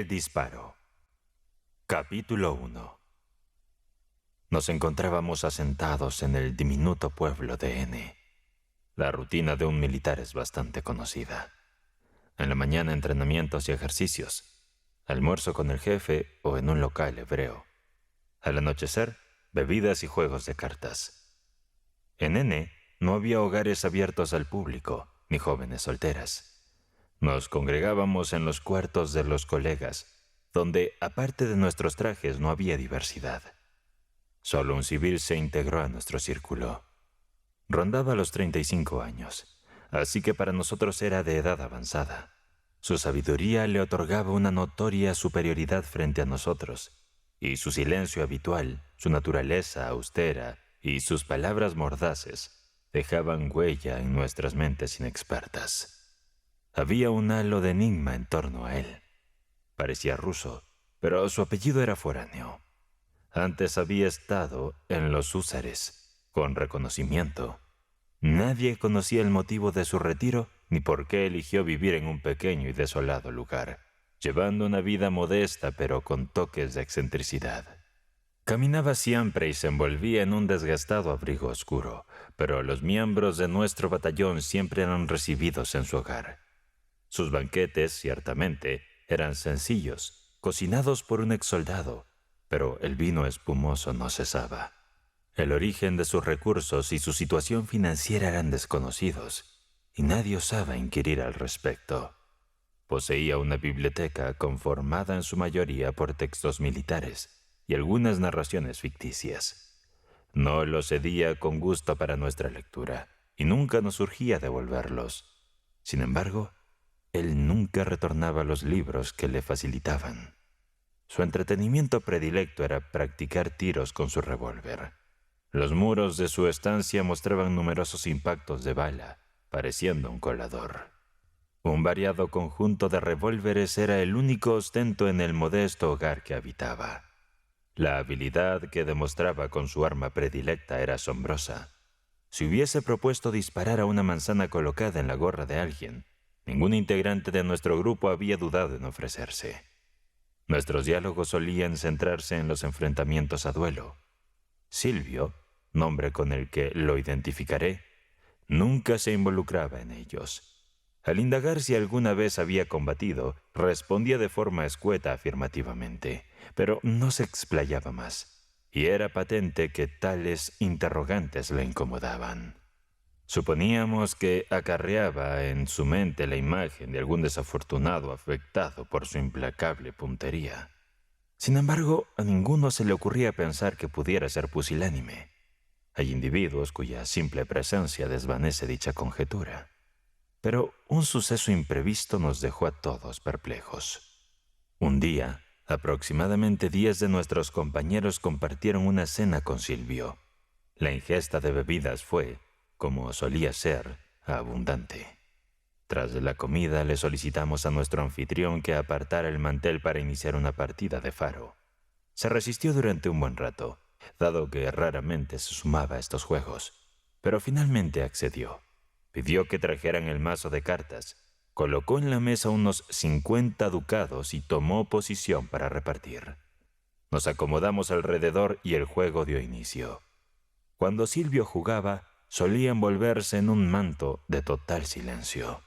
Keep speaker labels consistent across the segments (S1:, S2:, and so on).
S1: El disparo. Capítulo 1. Nos encontrábamos asentados en el diminuto pueblo de N. La rutina de un militar es bastante conocida. En la mañana entrenamientos y ejercicios, almuerzo con el jefe o en un local hebreo. Al anochecer, bebidas y juegos de cartas. En N no había hogares abiertos al público, ni jóvenes solteras. Nos congregábamos en los cuartos de los colegas, donde, aparte de nuestros trajes, no había diversidad. Solo un civil se integró a nuestro círculo. Rondaba los 35 años, así que para nosotros era de edad avanzada. Su sabiduría le otorgaba una notoria superioridad frente a nosotros, y su silencio habitual, su naturaleza austera y sus palabras mordaces dejaban huella en nuestras mentes inexpertas. Había un halo de enigma en torno a él. Parecía ruso, pero su apellido era foráneo. Antes había estado en los húsares, con reconocimiento. Nadie conocía el motivo de su retiro ni por qué eligió vivir en un pequeño y desolado lugar, llevando una vida modesta pero con toques de excentricidad. Caminaba siempre y se envolvía en un desgastado abrigo oscuro, pero los miembros de nuestro batallón siempre eran recibidos en su hogar. Sus banquetes, ciertamente, eran sencillos, cocinados por un exsoldado, pero el vino espumoso no cesaba. El origen de sus recursos y su situación financiera eran desconocidos, y nadie osaba inquirir al respecto. Poseía una biblioteca conformada en su mayoría por textos militares y algunas narraciones ficticias. No los cedía con gusto para nuestra lectura, y nunca nos surgía devolverlos. Sin embargo, él nunca retornaba los libros que le facilitaban. Su entretenimiento predilecto era practicar tiros con su revólver. Los muros de su estancia mostraban numerosos impactos de bala, pareciendo un colador. Un variado conjunto de revólveres era el único ostento en el modesto hogar que habitaba. La habilidad que demostraba con su arma predilecta era asombrosa. Si hubiese propuesto disparar a una manzana colocada en la gorra de alguien, ningún integrante de nuestro grupo había dudado en ofrecerse. Nuestros diálogos solían centrarse en los enfrentamientos a duelo. Silvio, nombre con el que lo identificaré, nunca se involucraba en ellos. Al indagar si alguna vez había combatido, respondía de forma escueta afirmativamente, pero no se explayaba más, y era patente que tales interrogantes le incomodaban. Suponíamos que acarreaba en su mente la imagen de algún desafortunado afectado por su implacable puntería. Sin embargo, a ninguno se le ocurría pensar que pudiera ser pusilánime. Hay individuos cuya simple presencia desvanece dicha conjetura. Pero un suceso imprevisto nos dejó a todos perplejos. Un día, aproximadamente 10 de nuestros compañeros compartieron una cena con Silvio. La ingesta de bebidas fue, como solía ser, abundante. Tras la comida le solicitamos a nuestro anfitrión que apartara el mantel para iniciar una partida de faro. Se resistió durante un buen rato, dado que raramente se sumaba a estos juegos, pero finalmente accedió. Pidió que trajeran el mazo de cartas, colocó en la mesa unos 50 ducados y tomó posición para repartir. Nos acomodamos alrededor y el juego dio inicio. Cuando Silvio jugaba, solía envolverse en un manto de total silencio.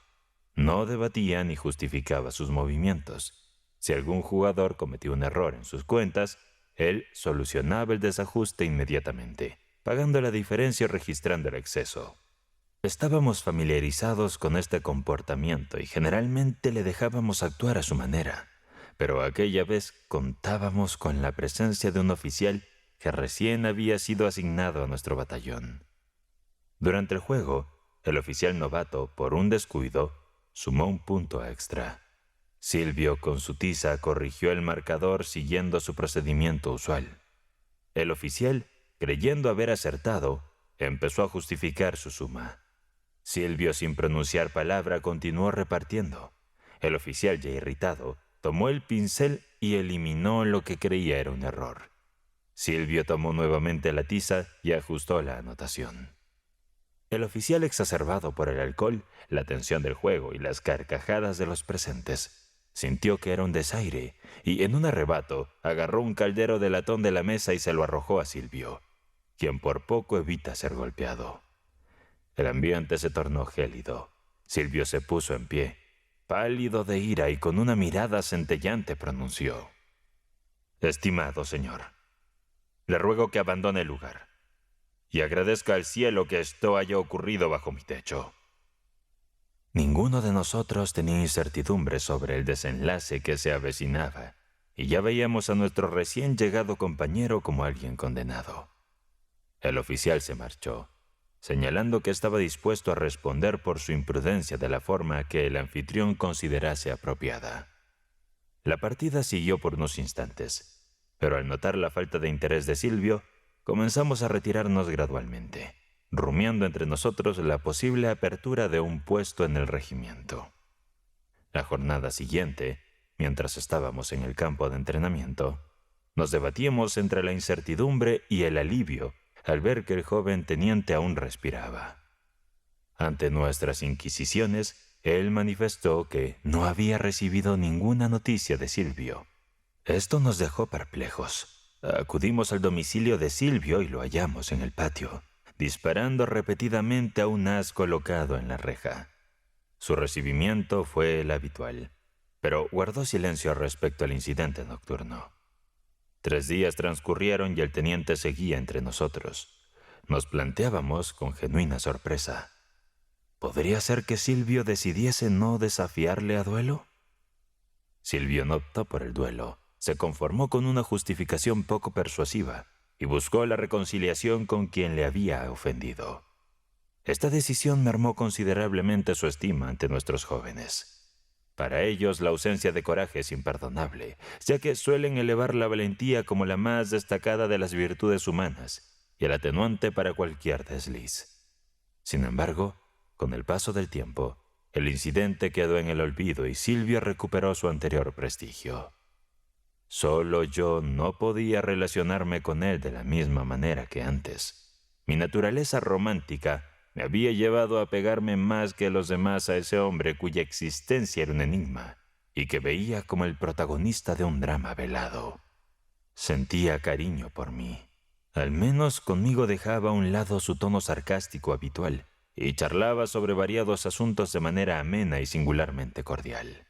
S1: No debatía ni justificaba sus movimientos. Si algún jugador cometía un error en sus cuentas, él solucionaba el desajuste inmediatamente, pagando la diferencia o registrando el exceso. Estábamos familiarizados con este comportamiento y generalmente le dejábamos actuar a su manera, pero aquella vez contábamos con la presencia de un oficial que recién había sido asignado a nuestro batallón. Durante el juego, el oficial novato, por un descuido, sumó un punto extra. Silvio, con su tiza, corrigió el marcador siguiendo su procedimiento usual. El oficial, creyendo haber acertado, empezó a justificar su suma. Silvio, sin pronunciar palabra, continuó repartiendo. El oficial, ya irritado, tomó el pincel y eliminó lo que creía era un error. Silvio tomó nuevamente la tiza y ajustó la anotación. El oficial, exacerbado por el alcohol, la tensión del juego y las carcajadas de los presentes, Sintió que era un desaire y en un arrebato agarró un caldero de latón de la mesa y se lo arrojó a Silvio, quien por poco evita ser golpeado. El ambiente se tornó gélido. Silvio se puso en pie, pálido de ira, y con una mirada centellante pronunció: «Estimado señor, le ruego que abandone el lugar y agradezca al cielo que esto haya ocurrido bajo mi techo». Ninguno de nosotros tenía incertidumbre sobre el desenlace que se avecinaba, y ya veíamos a nuestro recién llegado compañero como alguien condenado. El oficial se marchó, señalando que estaba dispuesto a responder por su imprudencia de la forma que el anfitrión considerase apropiada. La partida siguió por unos instantes, pero al notar la falta de interés de Silvio, comenzamos a retirarnos gradualmente, rumiando entre nosotros la posible apertura de un puesto en el regimiento. La jornada siguiente, mientras estábamos en el campo de entrenamiento, nos debatíamos entre la incertidumbre y el alivio al ver que el joven teniente aún respiraba. Ante nuestras inquisiciones, él manifestó que no había recibido ninguna noticia de Silvio. Esto nos dejó perplejos. Acudimos al domicilio de Silvio y lo hallamos en el patio, disparando repetidamente a un as colocado en la reja. Su recibimiento fue el habitual, pero guardó silencio respecto al incidente nocturno. 3 días transcurrieron y el teniente seguía entre nosotros. Nos planteábamos con genuina sorpresa: ¿podría ser que Silvio decidiese no desafiarle a duelo? Silvio no optó por el duelo, se conformó con una justificación poco persuasiva y buscó la reconciliación con quien le había ofendido. Esta decisión mermó considerablemente su estima ante nuestros jóvenes. Para ellos la ausencia de coraje es imperdonable, ya que suelen elevar la valentía como la más destacada de las virtudes humanas y el atenuante para cualquier desliz. Sin embargo, con el paso del tiempo, el incidente quedó en el olvido y Silvio recuperó su anterior prestigio. Solo yo no podía relacionarme con él de la misma manera que antes. Mi naturaleza romántica me había llevado a pegarme más que los demás a ese hombre cuya existencia era un enigma y que veía como el protagonista de un drama velado. Sentía cariño por mí. Al menos conmigo dejaba a un lado su tono sarcástico habitual y charlaba sobre variados asuntos de manera amena y singularmente cordial.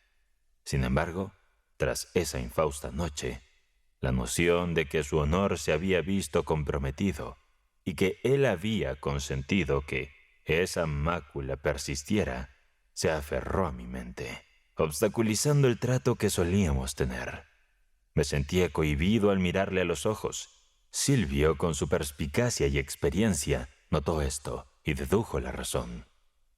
S1: Sin embargo, tras esa infausta noche, la noción de que su honor se había visto comprometido y que él había consentido que esa mácula persistiera, se aferró a mi mente, obstaculizando el trato que solíamos tener. Me sentía cohibido al mirarle a los ojos. Silvio, con su perspicacia y experiencia, notó esto y dedujo la razón.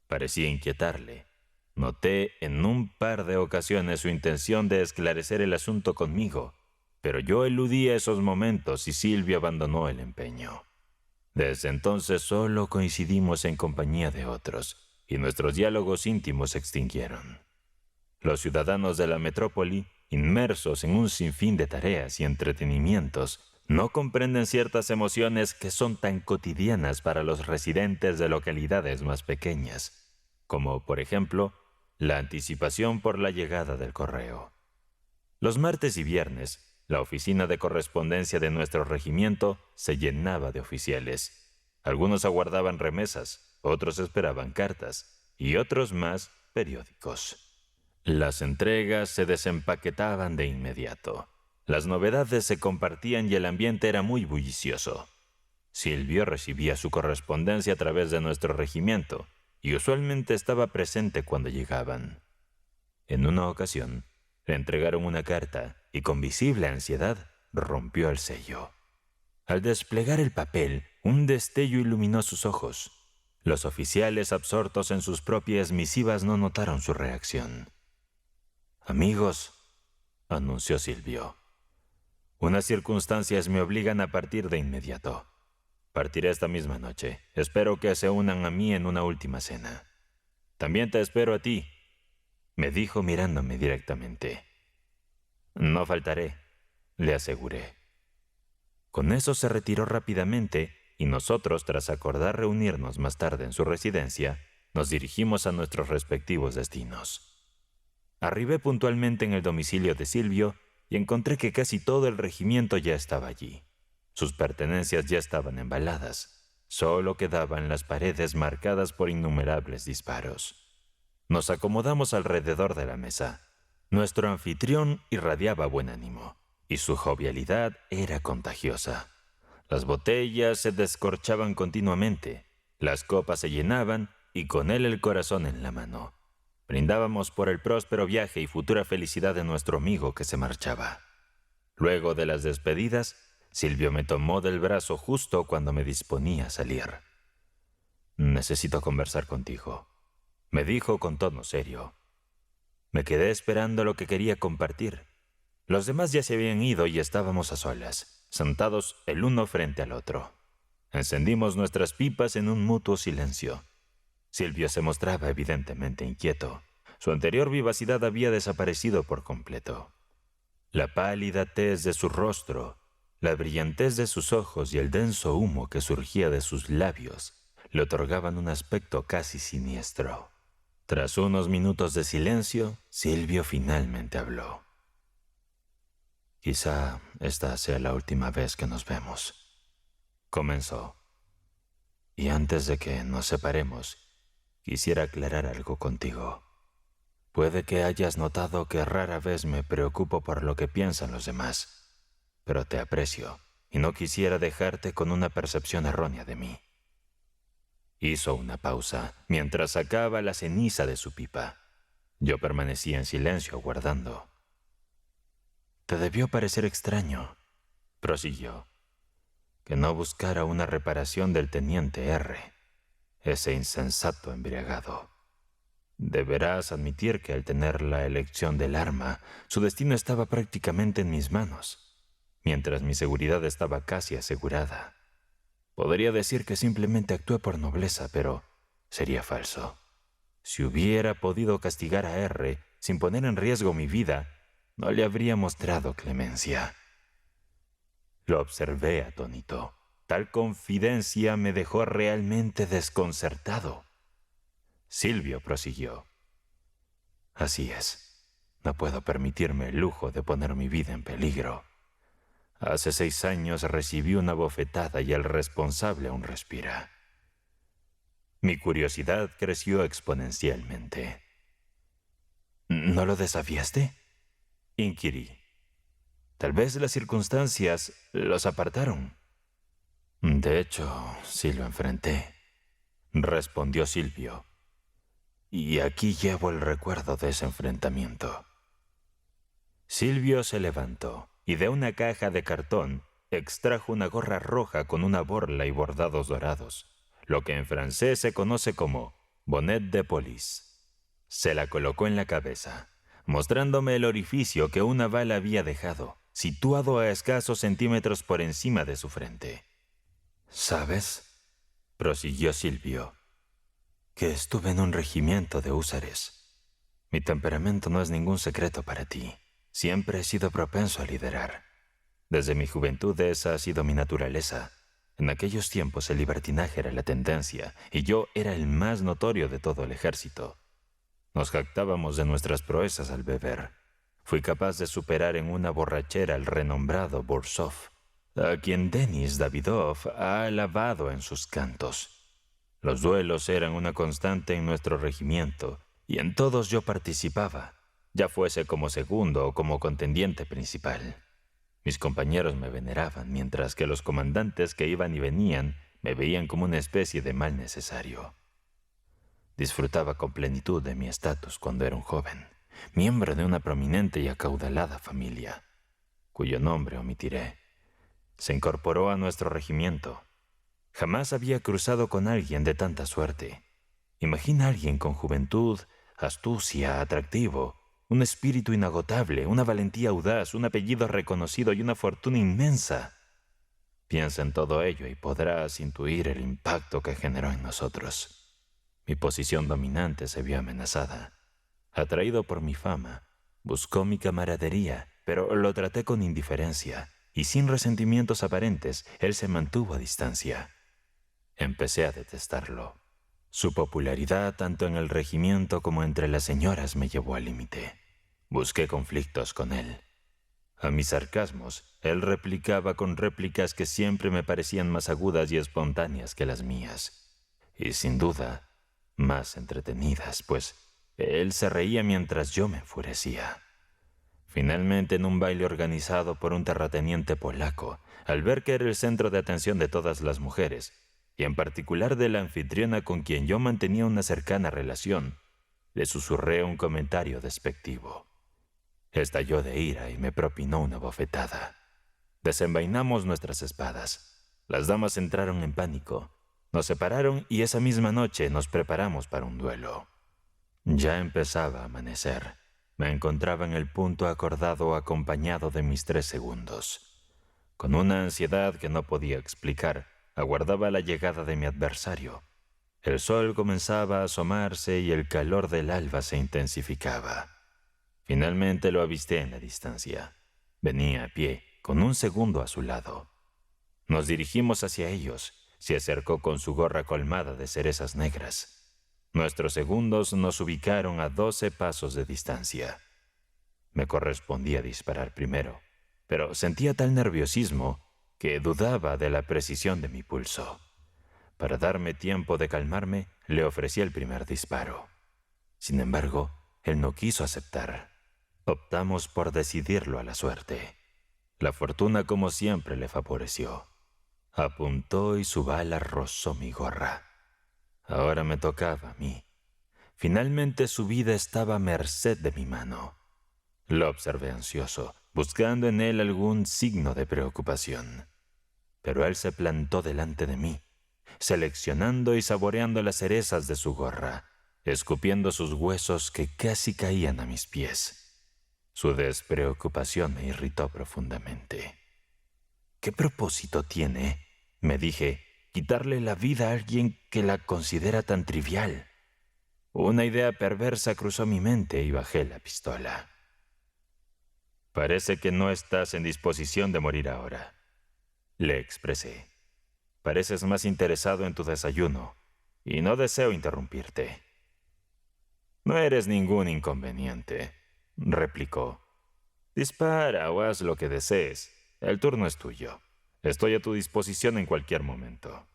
S1: Parecía inquietarle. Noté en un par de ocasiones su intención de esclarecer el asunto conmigo, pero yo eludí esos momentos y Silvio abandonó el empeño. Desde entonces solo coincidimos en compañía de otros, y nuestros diálogos íntimos se extinguieron. Los ciudadanos de la metrópoli, inmersos en un sinfín de tareas y entretenimientos, no comprenden ciertas emociones que son tan cotidianas para los residentes de localidades más pequeñas, como, por ejemplo, la anticipación por la llegada del correo. Los martes y viernes, la oficina de correspondencia de nuestro regimiento se llenaba de oficiales. Algunos aguardaban remesas, otros esperaban cartas y otros más periódicos. Las entregas se desempaquetaban de inmediato. Las novedades se compartían y el ambiente era muy bullicioso. Silvio recibía su correspondencia a través de nuestro regimiento y usualmente estaba presente cuando llegaban. En una ocasión, le entregaron una carta y con visible ansiedad rompió el sello. Al desplegar el papel, un destello iluminó sus ojos. Los oficiales absortos en sus propias misivas no notaron su reacción. «Amigos», anunció Silvio, «unas circunstancias me obligan a partir de inmediato. Partiré esta misma noche. Espero que se unan a mí en una última cena». «También te espero a ti», me dijo mirándome directamente. «No faltaré», le aseguré. Con eso se retiró rápidamente y nosotros, tras acordar reunirnos más tarde en su residencia, nos dirigimos a nuestros respectivos destinos. Arribé puntualmente en el domicilio de Silvio y encontré que casi todo el regimiento ya estaba allí. Sus pertenencias ya estaban embaladas. Solo quedaban las paredes marcadas por innumerables disparos. Nos acomodamos alrededor de la mesa. Nuestro anfitrión irradiaba buen ánimo, y su jovialidad era contagiosa. Las botellas se descorchaban continuamente, las copas se llenaban y con él el corazón en la mano. Brindábamos por el próspero viaje y futura felicidad de nuestro amigo que se marchaba. Luego de las despedidas, Silvio me tomó del brazo justo cuando me disponía a salir. «Necesito conversar contigo», me dijo con tono serio. Me quedé esperando lo que quería compartir. Los demás ya se habían ido y estábamos a solas, sentados el uno frente al otro. Encendimos nuestras pipas en un mutuo silencio. Silvio se mostraba evidentemente inquieto. Su anterior vivacidad había desaparecido por completo. La pálida tez de su rostro, la brillantez de sus ojos y el denso humo que surgía de sus labios le otorgaban un aspecto casi siniestro. Tras unos minutos de silencio, Silvio finalmente habló. «Quizá esta sea la última vez que nos vemos», comenzó. «Y antes de que nos separemos, quisiera aclarar algo contigo. Puede que hayas notado que rara vez me preocupo por lo que piensan los demás, pero te aprecio y no quisiera dejarte con una percepción errónea de mí». Hizo una pausa mientras sacaba la ceniza de su pipa. Yo permanecía en silencio aguardando. «Te debió parecer extraño», prosiguió, «que no buscara una reparación del teniente R, ese insensato embriagado. Deberás admitir que al tener la elección del arma, su destino estaba prácticamente en mis manos, mientras mi seguridad estaba casi asegurada. Podría decir que simplemente actué por nobleza, pero sería falso. Si hubiera podido castigar a R sin poner en riesgo mi vida, no le habría mostrado clemencia». Lo observé atónito. Tal confidencia me dejó realmente desconcertado. Silvio prosiguió. «Así es. No puedo permitirme el lujo de poner mi vida en peligro. Hace 6 años recibí una bofetada y el responsable aún respira». Mi curiosidad creció exponencialmente. «¿No lo desafiaste?», inquirí. «Tal vez las circunstancias los apartaron». «De hecho, sí lo enfrenté», respondió Silvio. «Y aquí llevo el recuerdo de ese enfrentamiento». Silvio se levantó y de una caja de cartón extrajo una gorra roja con una borla y bordados dorados, lo que en francés se conoce como bonnet de police. Se la colocó en la cabeza, mostrándome el orificio que una bala había dejado, situado a escasos centímetros por encima de su frente. «¿Sabes?», prosiguió Silvio, «que estuve en un regimiento de húsares. Mi temperamento no es ningún secreto para ti. Siempre he sido propenso a liderar. Desde mi juventud esa ha sido mi naturaleza. En aquellos tiempos el libertinaje era la tendencia y yo era el más notorio de todo el ejército. Nos jactábamos de nuestras proezas al beber. Fui capaz de superar en una borrachera al renombrado Borsov, a quien Denis Davidov ha alabado en sus cantos. Los duelos eran una constante en nuestro regimiento y en todos yo participaba, ya fuese como segundo o como contendiente principal. Mis compañeros me veneraban, mientras que los comandantes que iban y venían me veían como una especie de mal necesario. Disfrutaba con plenitud de mi estatus cuando era un joven, miembro de una prominente y acaudalada familia, cuyo nombre omitiré. Se incorporó a nuestro regimiento. Jamás había cruzado con alguien de tanta suerte. Imagina a alguien con juventud, astucia, atractivo, un espíritu inagotable, una valentía audaz, un apellido reconocido y una fortuna inmensa. Piensa en todo ello y podrás intuir el impacto que generó en nosotros. Mi posición dominante se vio amenazada. Atraído por mi fama, buscó mi camaradería, pero lo traté con indiferencia, y sin resentimientos aparentes, él se mantuvo a distancia. Empecé a detestarlo. Su popularidad, tanto en el regimiento como entre las señoras, me llevó al límite. Busqué conflictos con él. A mis sarcasmos, él replicaba con réplicas que siempre me parecían más agudas y espontáneas que las mías. Y sin duda, más entretenidas, pues él se reía mientras yo me enfurecía. Finalmente, en un baile organizado por un terrateniente polaco, al ver que era el centro de atención de todas las mujeres, y en particular de la anfitriona con quien yo mantenía una cercana relación, le susurré un comentario despectivo. Estalló de ira y me propinó una bofetada. Desenvainamos nuestras espadas. Las damas entraron en pánico. Nos separaron y esa misma noche nos preparamos para un duelo. Ya empezaba a amanecer. Me encontraba en el punto acordado acompañado de mis 3 segundos. Con una ansiedad que no podía explicar, aguardaba la llegada de mi adversario. El sol comenzaba a asomarse y el calor del alba se intensificaba. Finalmente lo avisté en la distancia. Venía a pie, con 1 segundo a su lado. Nos dirigimos hacia ellos. Se acercó con su gorra colmada de cerezas negras. Nuestros segundos nos ubicaron a 12 pasos de distancia. Me correspondía disparar primero, pero sentía tal nerviosismo que dudaba de la precisión de mi pulso. Para darme tiempo de calmarme, le ofrecí el primer disparo. Sin embargo, él no quiso aceptar. Optamos por decidirlo a la suerte. La fortuna, como siempre, le favoreció. Apuntó y su bala rozó mi gorra. Ahora me tocaba a mí. Finalmente su vida estaba a merced de mi mano. Lo observé ansioso, buscando en él algún signo de preocupación. Pero él se plantó delante de mí, seleccionando y saboreando las cerezas de su gorra, escupiendo sus huesos que casi caían a mis pies. Su despreocupación me irritó profundamente. ¿Qué propósito tiene, me dije, quitarle la vida a alguien que la considera tan trivial? Una idea perversa cruzó mi mente y bajé la pistola. Parece que no estás en disposición de morir ahora, le expresé. Pareces más interesado en tu desayuno y no deseo interrumpirte. No eres ningún inconveniente, replicó. Dispara o haz lo que desees. El turno es tuyo. Estoy a tu disposición en cualquier momento.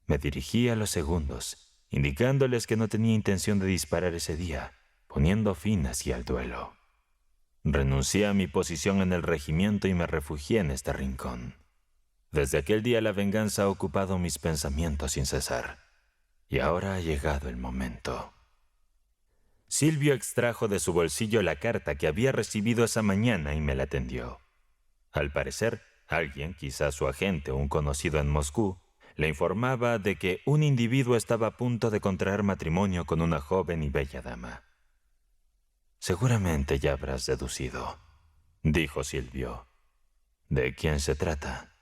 S1: Me dirigí a los segundos, indicándoles que no tenía intención de disparar ese día, poniendo fin así al duelo. Renuncié a mi posición en el regimiento y me refugié en este rincón. Desde aquel día la venganza ha ocupado mis pensamientos sin cesar. Y ahora ha llegado el momento. Silvio extrajo de su bolsillo la carta que había recibido esa mañana y me la tendió. Al parecer, alguien, quizás su agente o un conocido en Moscú, le informaba de que un individuo estaba a punto de contraer matrimonio con una joven y bella dama. Seguramente ya habrás deducido, dijo Silvio. ¿De quién se trata?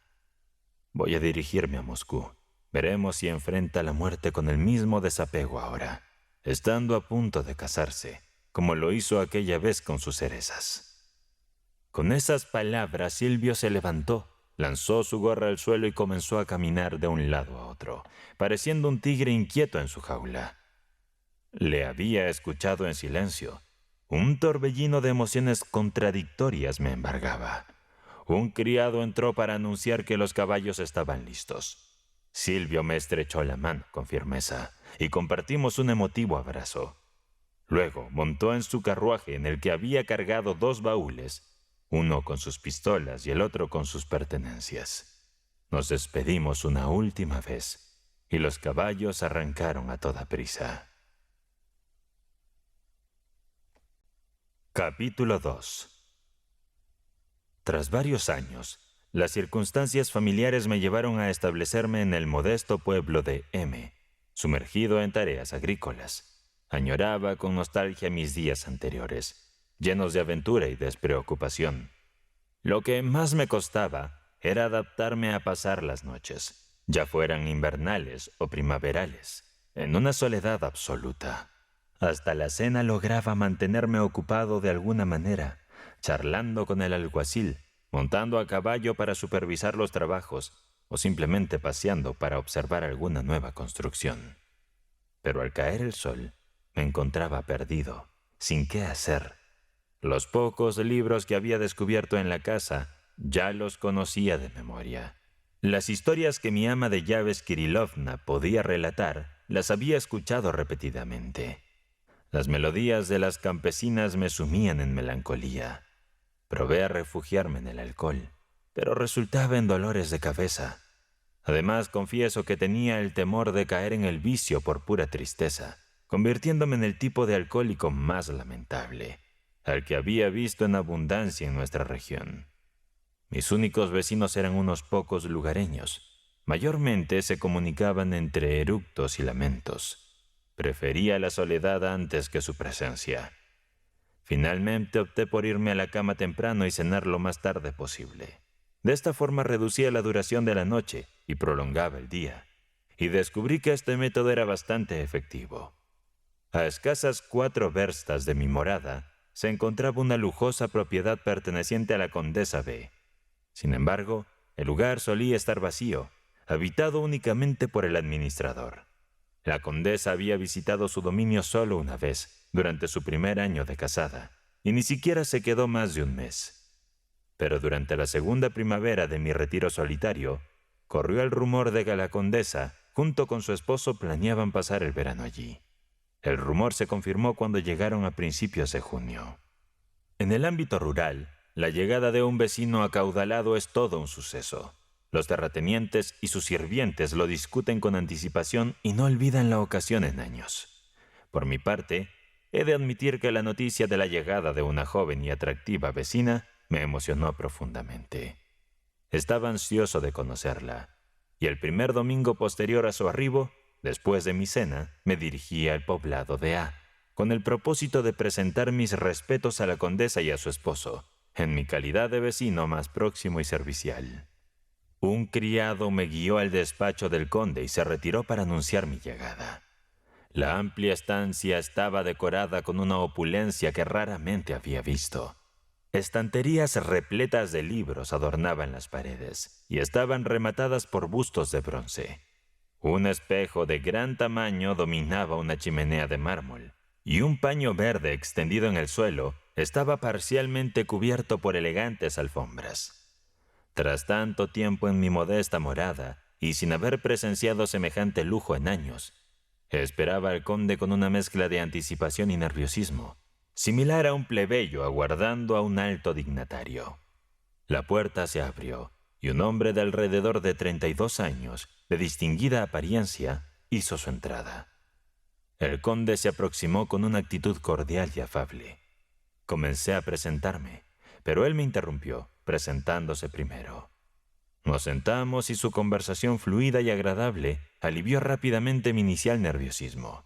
S1: Voy a dirigirme a Moscú. Veremos si enfrenta la muerte con el mismo desapego ahora, estando a punto de casarse, como lo hizo aquella vez con sus cerezas. Con esas palabras, Silvio se levantó, lanzó su gorra al suelo y comenzó a caminar de un lado a otro, pareciendo un tigre inquieto en su jaula. Le había escuchado en silencio. Un torbellino de emociones contradictorias me embargaba. Un criado entró para anunciar que los caballos estaban listos. Silvio me estrechó la mano con firmeza y compartimos un emotivo abrazo. Luego montó en su carruaje en el que había cargado 2 baúles, uno con sus pistolas y el otro con sus pertenencias. Nos despedimos una última vez y los caballos arrancaron a toda prisa. Capítulo 2. Tras varios años, las circunstancias familiares me llevaron a establecerme en el modesto pueblo de M, sumergido en tareas agrícolas. Añoraba con nostalgia mis días anteriores, llenos de aventura y despreocupación. Lo que más me costaba era adaptarme a pasar las noches, ya fueran invernales o primaverales, en una soledad absoluta. Hasta la cena lograba mantenerme ocupado de alguna manera, charlando con el alguacil, montando a caballo para supervisar los trabajos o simplemente paseando para observar alguna nueva construcción. Pero al caer el sol, me encontraba perdido, sin qué hacer, Los pocos libros que había descubierto en la casa ya los conocía de memoria. Las historias que mi ama de llaves Kirilovna podía relatar las había escuchado repetidamente. Las melodías de las campesinas me sumían en melancolía. Probé a refugiarme en el alcohol, pero resultaba en dolores de cabeza. Además, confieso que tenía el temor de caer en el vicio por pura tristeza, convirtiéndome en el tipo de alcohólico más lamentable, al que había visto en abundancia en nuestra región. Mis únicos vecinos eran unos pocos lugareños. Mayormente se comunicaban entre eructos y lamentos. Prefería la soledad antes que su presencia. Finalmente opté por irme a la cama temprano y cenar lo más tarde posible. De esta forma reducía la duración de la noche y prolongaba el día. Y descubrí que este método era bastante efectivo. A escasas 4 verstas de mi morada se encontraba una lujosa propiedad perteneciente a la condesa B. Sin embargo, el lugar solía estar vacío, habitado únicamente por el administrador. La condesa había visitado su dominio solo una vez, durante su primer año de casada, y ni siquiera se quedó más de un mes. Pero durante la segunda primavera de mi retiro solitario, corrió el rumor de que la condesa, junto con su esposo, planeaban pasar el verano allí. El rumor se confirmó cuando llegaron a principios de junio. En el ámbito rural, la llegada de un vecino acaudalado es todo un suceso. Los terratenientes y sus sirvientes lo discuten con anticipación y no olvidan la ocasión en años. Por mi parte, he de admitir que la noticia de la llegada de una joven y atractiva vecina me emocionó profundamente. Estaba ansioso de conocerla, y el primer domingo posterior a su arribo, después de mi cena, me dirigí al poblado de A, con el propósito de presentar mis respetos a la condesa y a su esposo, en mi calidad de vecino más próximo y servicial. Un criado me guió al despacho del conde y se retiró para anunciar mi llegada. La amplia estancia estaba decorada con una opulencia que raramente había visto. Estanterías repletas de libros adornaban las paredes y estaban rematadas por bustos de bronce. Un espejo de gran tamaño dominaba una chimenea de mármol, y un paño verde extendido en el suelo estaba parcialmente cubierto por elegantes alfombras. Tras tanto tiempo en mi modesta morada, y sin haber presenciado semejante lujo en años, esperaba al conde con una mezcla de anticipación y nerviosismo, similar a un plebeyo aguardando a un alto dignatario. La puerta se abrió, y un hombre de alrededor de 32 años, de distinguida apariencia, hizo su entrada. El conde se aproximó con una actitud cordial y afable. Comencé a presentarme, pero él me interrumpió, presentándose primero. Nos sentamos y su conversación fluida y agradable alivió rápidamente mi inicial nerviosismo.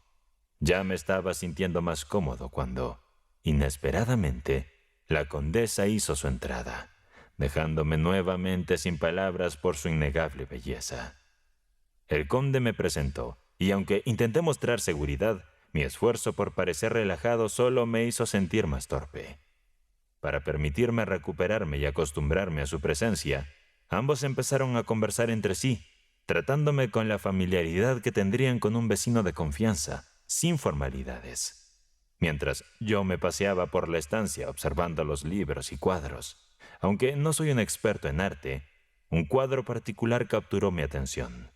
S1: Ya me estaba sintiendo más cómodo cuando, inesperadamente, la condesa hizo su entrada, dejándome nuevamente sin palabras por su innegable belleza. El conde me presentó, y aunque intenté mostrar seguridad, mi esfuerzo por parecer relajado solo me hizo sentir más torpe. Para permitirme recuperarme y acostumbrarme a su presencia, ambos empezaron a conversar entre sí, tratándome con la familiaridad que tendrían con un vecino de confianza, sin formalidades. Mientras yo me paseaba por la estancia observando los libros y cuadros, aunque no soy un experto en arte, un cuadro particular capturó mi atención.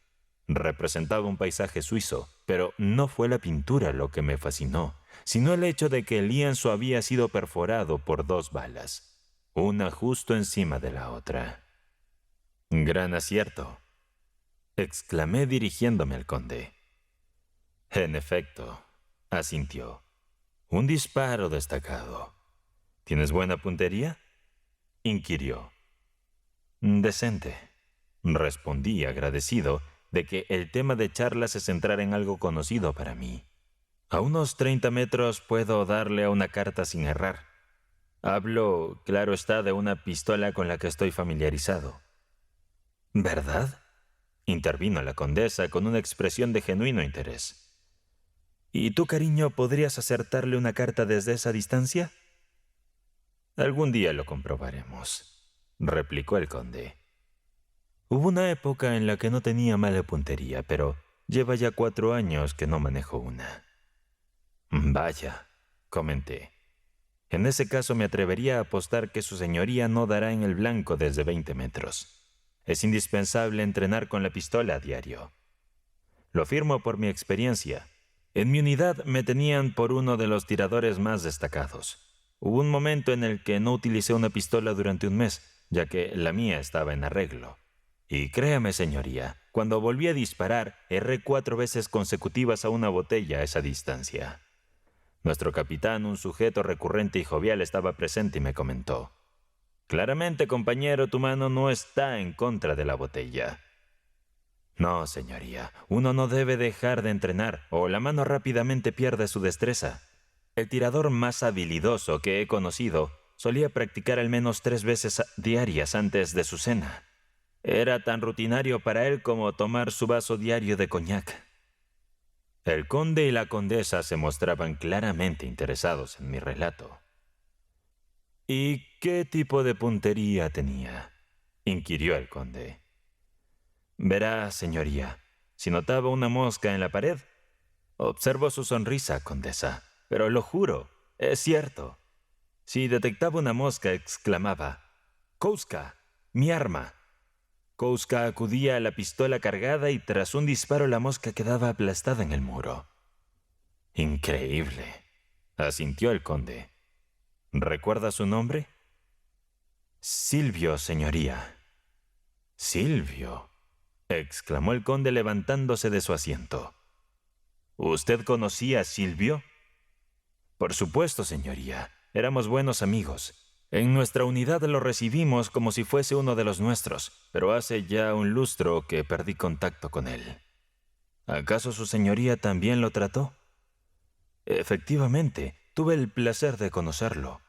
S1: Representaba un paisaje suizo, pero no fue la pintura lo que me fascinó, sino el hecho de que el lienzo había sido perforado por 2 balas, una justo encima de la otra. «Gran acierto», exclamé dirigiéndome al conde. «En efecto», asintió. «Un disparo destacado». «¿Tienes buena puntería?», inquirió. «Decente», respondí agradecido de que el tema de charla se centrara en algo conocido para mí. «A unos 30 metros puedo darle a una carta sin errar. Hablo, claro está, de una pistola con la que estoy familiarizado». «¿Verdad?», intervino la condesa con una expresión de genuino interés. «¿Y tú, cariño, podrías acertarle una carta desde esa distancia?». «Algún día lo comprobaremos», replicó el conde. Hubo una época en la que no tenía mala puntería, pero lleva ya 4 años que no manejo una. «Vaya», comenté. En ese caso me atrevería a apostar que su señoría no dará en el blanco desde 20 metros. Es indispensable entrenar con la pistola a diario. Lo afirmo por mi experiencia. En mi unidad me tenían por uno de los tiradores más destacados. Hubo un momento en el que no utilicé una pistola durante un mes, ya que la mía estaba en arreglo. Y créame, señoría, cuando volví a disparar, erré 4 veces consecutivas a una botella a esa distancia. Nuestro capitán, un sujeto recurrente y jovial, estaba presente y me comentó: «Claramente, compañero, tu mano no está en contra de la botella». No, señoría, uno no debe dejar de entrenar, o la mano rápidamente pierde su destreza. El tirador más habilidoso que he conocido solía practicar al menos 3 veces diarias antes de su cena. Era tan rutinario para él como tomar su vaso diario de coñac. El conde y la condesa se mostraban claramente interesados en mi relato. «¿Y qué tipo de puntería tenía?», inquirió el conde. «Verá, señoría, si notaba una mosca en la pared, observo su sonrisa, condesa, pero lo juro, es cierto. Si detectaba una mosca, exclamaba: «Kouska, mi arma». Kouska acudía a la pistola cargada y tras un disparo la mosca quedaba aplastada en el muro». «Increíble», asintió el conde. «¿Recuerda su nombre?». «Silvio, señoría». «Silvio», exclamó el conde levantándose de su asiento. «¿Usted conocía a Silvio?». «Por supuesto, señoría. Éramos buenos amigos. En nuestra unidad lo recibimos como si fuese uno de los nuestros, pero hace ya un lustro que perdí contacto con él». «¿Acaso su señoría también lo trató?». «Efectivamente, tuve el placer de conocerlo».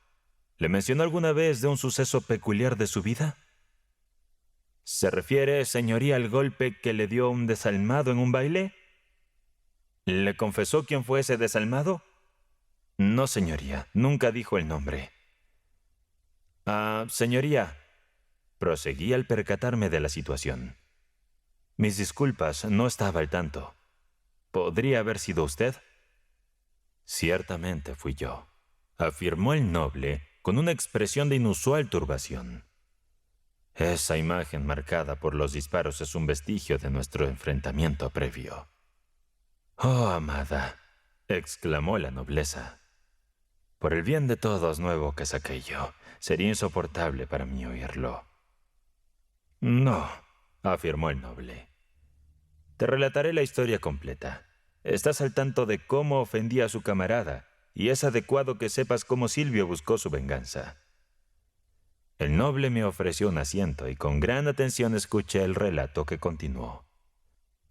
S1: «¿Le mencionó alguna vez de un suceso peculiar de su vida?». «¿Se refiere, señoría, al golpe que le dio un desalmado en un baile?». «¿Le confesó quién fue ese desalmado?». «No, señoría, nunca dijo el nombre». «Ah, señoría», proseguí al percatarme de la situación. «Mis disculpas, no estaba al tanto. ¿Podría haber sido usted?». «Ciertamente fui yo», afirmó el noble con una expresión de inusual turbación. «Esa imagen marcada por los disparos es un vestigio de nuestro enfrentamiento previo». «Oh, amada», exclamó la nobleza. «Por el bien de todos no evoques aquello. Sería insoportable para mí oírlo». «No», afirmó el noble. «Te relataré la historia completa. Estás al tanto de cómo ofendí a su camarada, y es adecuado que sepas cómo Silvio buscó su venganza». El noble me ofreció un asiento y con gran atención escuché el relato que continuó.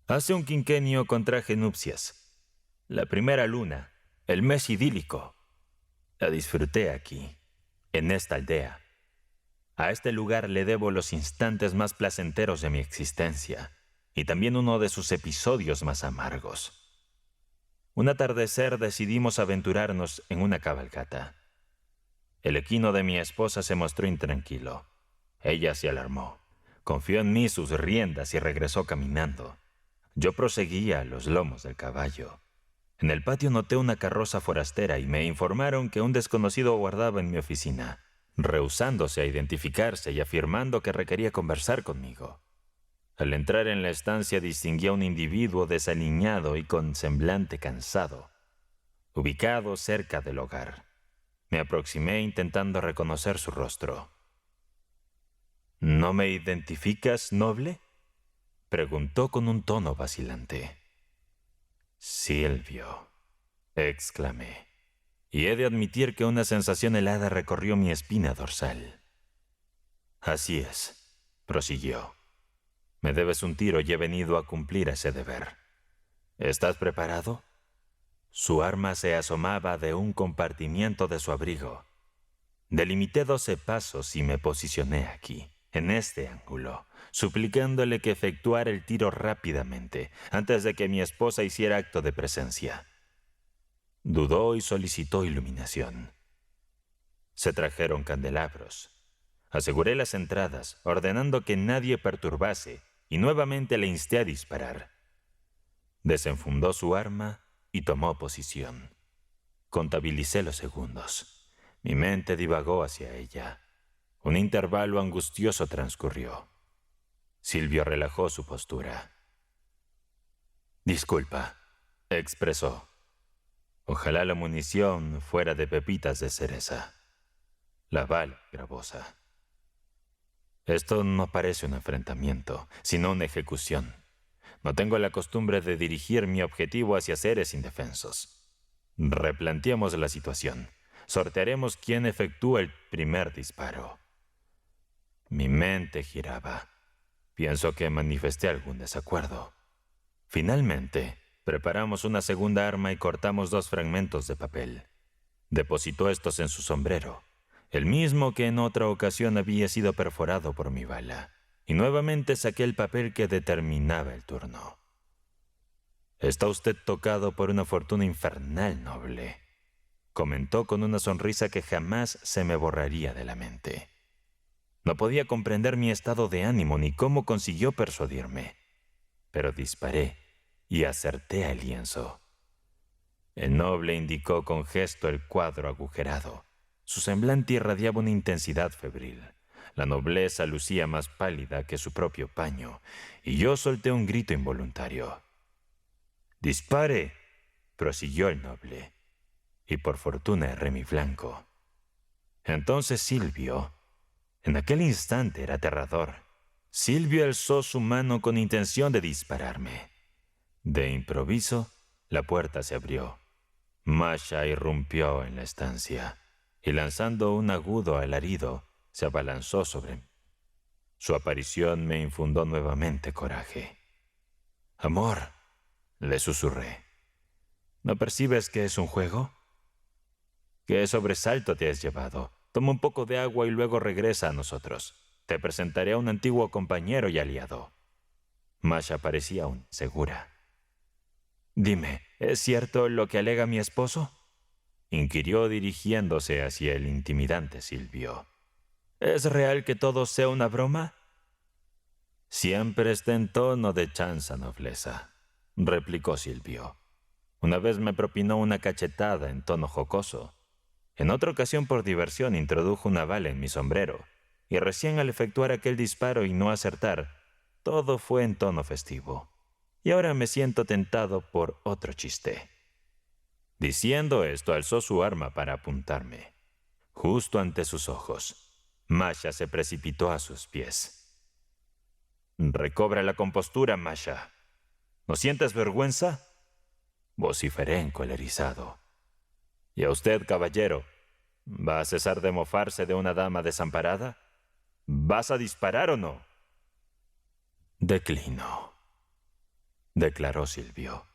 S1: «Hace un quinquenio contraje nupcias. La primera luna, el mes idílico, la disfruté aquí, en esta aldea. A este lugar le debo los instantes más placenteros de mi existencia y también uno de sus episodios más amargos. Un atardecer decidimos aventurarnos en una cabalgata. El equino de mi esposa se mostró intranquilo. Ella se alarmó. Confió en mí sus riendas y regresó caminando. Yo proseguía a los lomos del caballo. En el patio noté una carroza forastera y me informaron que un desconocido aguardaba en mi oficina, rehusándose a identificarse y afirmando que requería conversar conmigo. Al entrar en la estancia distinguí a un individuo desaliñado y con semblante cansado, ubicado cerca del hogar. Me aproximé intentando reconocer su rostro. «¿No me identificas, noble?», preguntó con un tono vacilante. «Silvio», exclamé, y he de admitir que una sensación helada recorrió mi espina dorsal. «Así es», prosiguió. «Me debes un tiro y he venido a cumplir ese deber. ¿Estás preparado?». Su arma se asomaba de un compartimiento de su abrigo. Delimité 12 pasos y me posicioné aquí, en este ángulo, suplicándole que efectuara el tiro rápidamente, antes de que mi esposa hiciera acto de presencia. Dudó y solicitó iluminación. Se trajeron candelabros. Aseguré las entradas, ordenando que nadie perturbase, y nuevamente le insté a disparar. Desenfundó su arma y tomó posición. Contabilicé los segundos. Mi mente divagó hacia ella. Un intervalo angustioso transcurrió. Silvio relajó su postura. «Disculpa», expresó. «Ojalá la munición fuera de pepitas de cereza. La bala gravosa. Esto no parece un enfrentamiento, sino una ejecución. No tengo la costumbre de dirigir mi objetivo hacia seres indefensos. Replanteemos la situación. Sortearemos quién efectúa el primer disparo». Mi mente giraba. Pienso que manifesté algún desacuerdo. Finalmente, preparamos una segunda arma y cortamos 2 fragmentos de papel. Depositó estos en su sombrero, el mismo que en otra ocasión había sido perforado por mi bala, y nuevamente saqué el papel que determinaba el turno. «Está usted tocado por una fortuna infernal, noble», comentó con una sonrisa que jamás se me borraría de la mente. No podía comprender mi estado de ánimo ni cómo consiguió persuadirme, pero disparé y acerté al lienzo. El noble indicó con gesto el cuadro agujerado. Su semblante irradiaba una intensidad febril. La nobleza lucía más pálida que su propio paño, y yo solté un grito involuntario. «¡Dispare!», prosiguió el noble, y por fortuna erré mi blanco. Entonces Silvio, en aquel instante era aterrador. Silvio alzó su mano con intención de dispararme. De improviso, la puerta se abrió. Masha irrumpió en la estancia y, lanzando un agudo alarido, se abalanzó sobre mí. Su aparición me infundó nuevamente coraje. «Amor», le susurré, «¿no percibes que es un juego? ¿Qué sobresalto te has llevado? Toma un poco de agua y luego regresa a nosotros. Te presentaré a un antiguo compañero y aliado». Masha parecía aún segura. «Dime, ¿es cierto lo que alega mi esposo?», inquirió dirigiéndose hacia el intimidante Silvio. «¿Es real que todo sea una broma?». «Siempre está en tono de chanza, nobleza», replicó Silvio. «Una vez me propinó una cachetada en tono jocoso. En otra ocasión, por diversión, introdujo una bala en mi sombrero, y recién al efectuar aquel disparo y no acertar, todo fue en tono festivo. Y ahora me siento tentado por otro chiste». Diciendo esto, alzó su arma para apuntarme. Justo ante sus ojos, Masha se precipitó a sus pies. «Recobra la compostura, Masha. ¿No sientes vergüenza?», vociferé encolerizado. «¿Y a usted, caballero, va a cesar de mofarse de una dama desamparada? ¿Vas a disparar o no?». «Declino», declaró Silvio.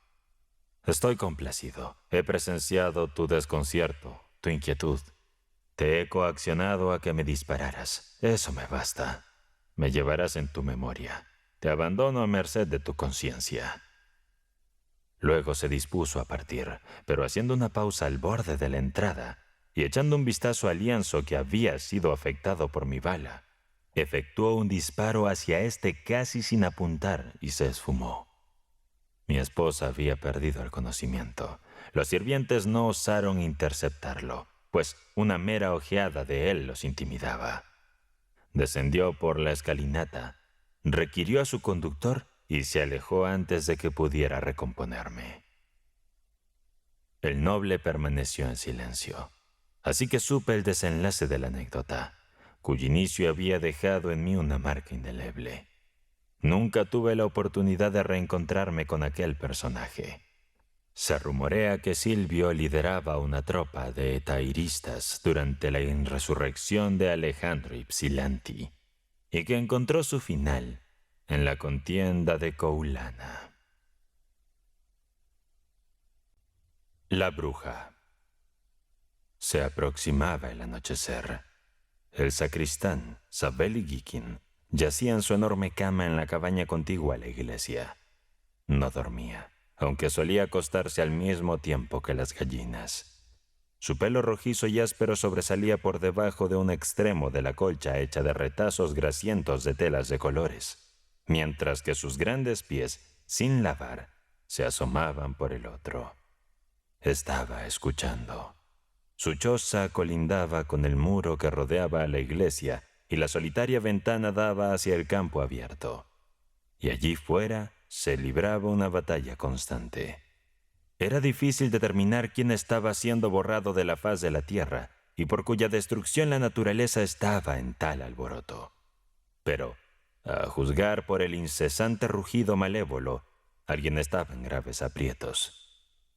S1: «Estoy complacido. He presenciado tu desconcierto, tu inquietud. Te he coaccionado a que me dispararas. Eso me basta. Me llevarás en tu memoria. Te abandono a merced de tu conciencia». Luego se dispuso a partir, pero haciendo una pausa al borde de la entrada y echando un vistazo al lienzo que había sido afectado por mi bala, efectuó un disparo hacia este casi sin apuntar y se esfumó. Mi esposa había perdido el conocimiento. Los sirvientes no osaron interceptarlo, pues una mera ojeada de él los intimidaba. Descendió por la escalinata, requirió a su conductor y se alejó antes de que pudiera recomponerme. El noble permaneció en silencio, así que supe el desenlace de la anécdota, cuyo inicio había dejado en mí una marca indeleble. Nunca tuve la oportunidad de reencontrarme con aquel personaje. Se rumorea que Silvio lideraba una tropa de etairistas durante la insurrección de Alejandro Ypsilanti y que encontró su final en la contienda de Coulana. La bruja. Se aproximaba el anochecer. El sacristán, Sabeli Gikin, yacía en su enorme cama en la cabaña contigua a la iglesia. No dormía, aunque solía acostarse al mismo tiempo que las gallinas. Su pelo rojizo y áspero sobresalía por debajo de un extremo de la colcha hecha de retazos grasientos de telas de colores, mientras que sus grandes pies, sin lavar, se asomaban por el otro. Estaba escuchando. Su choza colindaba con el muro que rodeaba a la iglesia y la solitaria ventana daba hacia el campo abierto. Y allí fuera se libraba una batalla constante. Era difícil determinar quién estaba siendo borrado de la faz de la tierra y por cuya destrucción la naturaleza estaba en tal alboroto. Pero, a juzgar por el incesante rugido malévolo, alguien estaba en graves aprietos.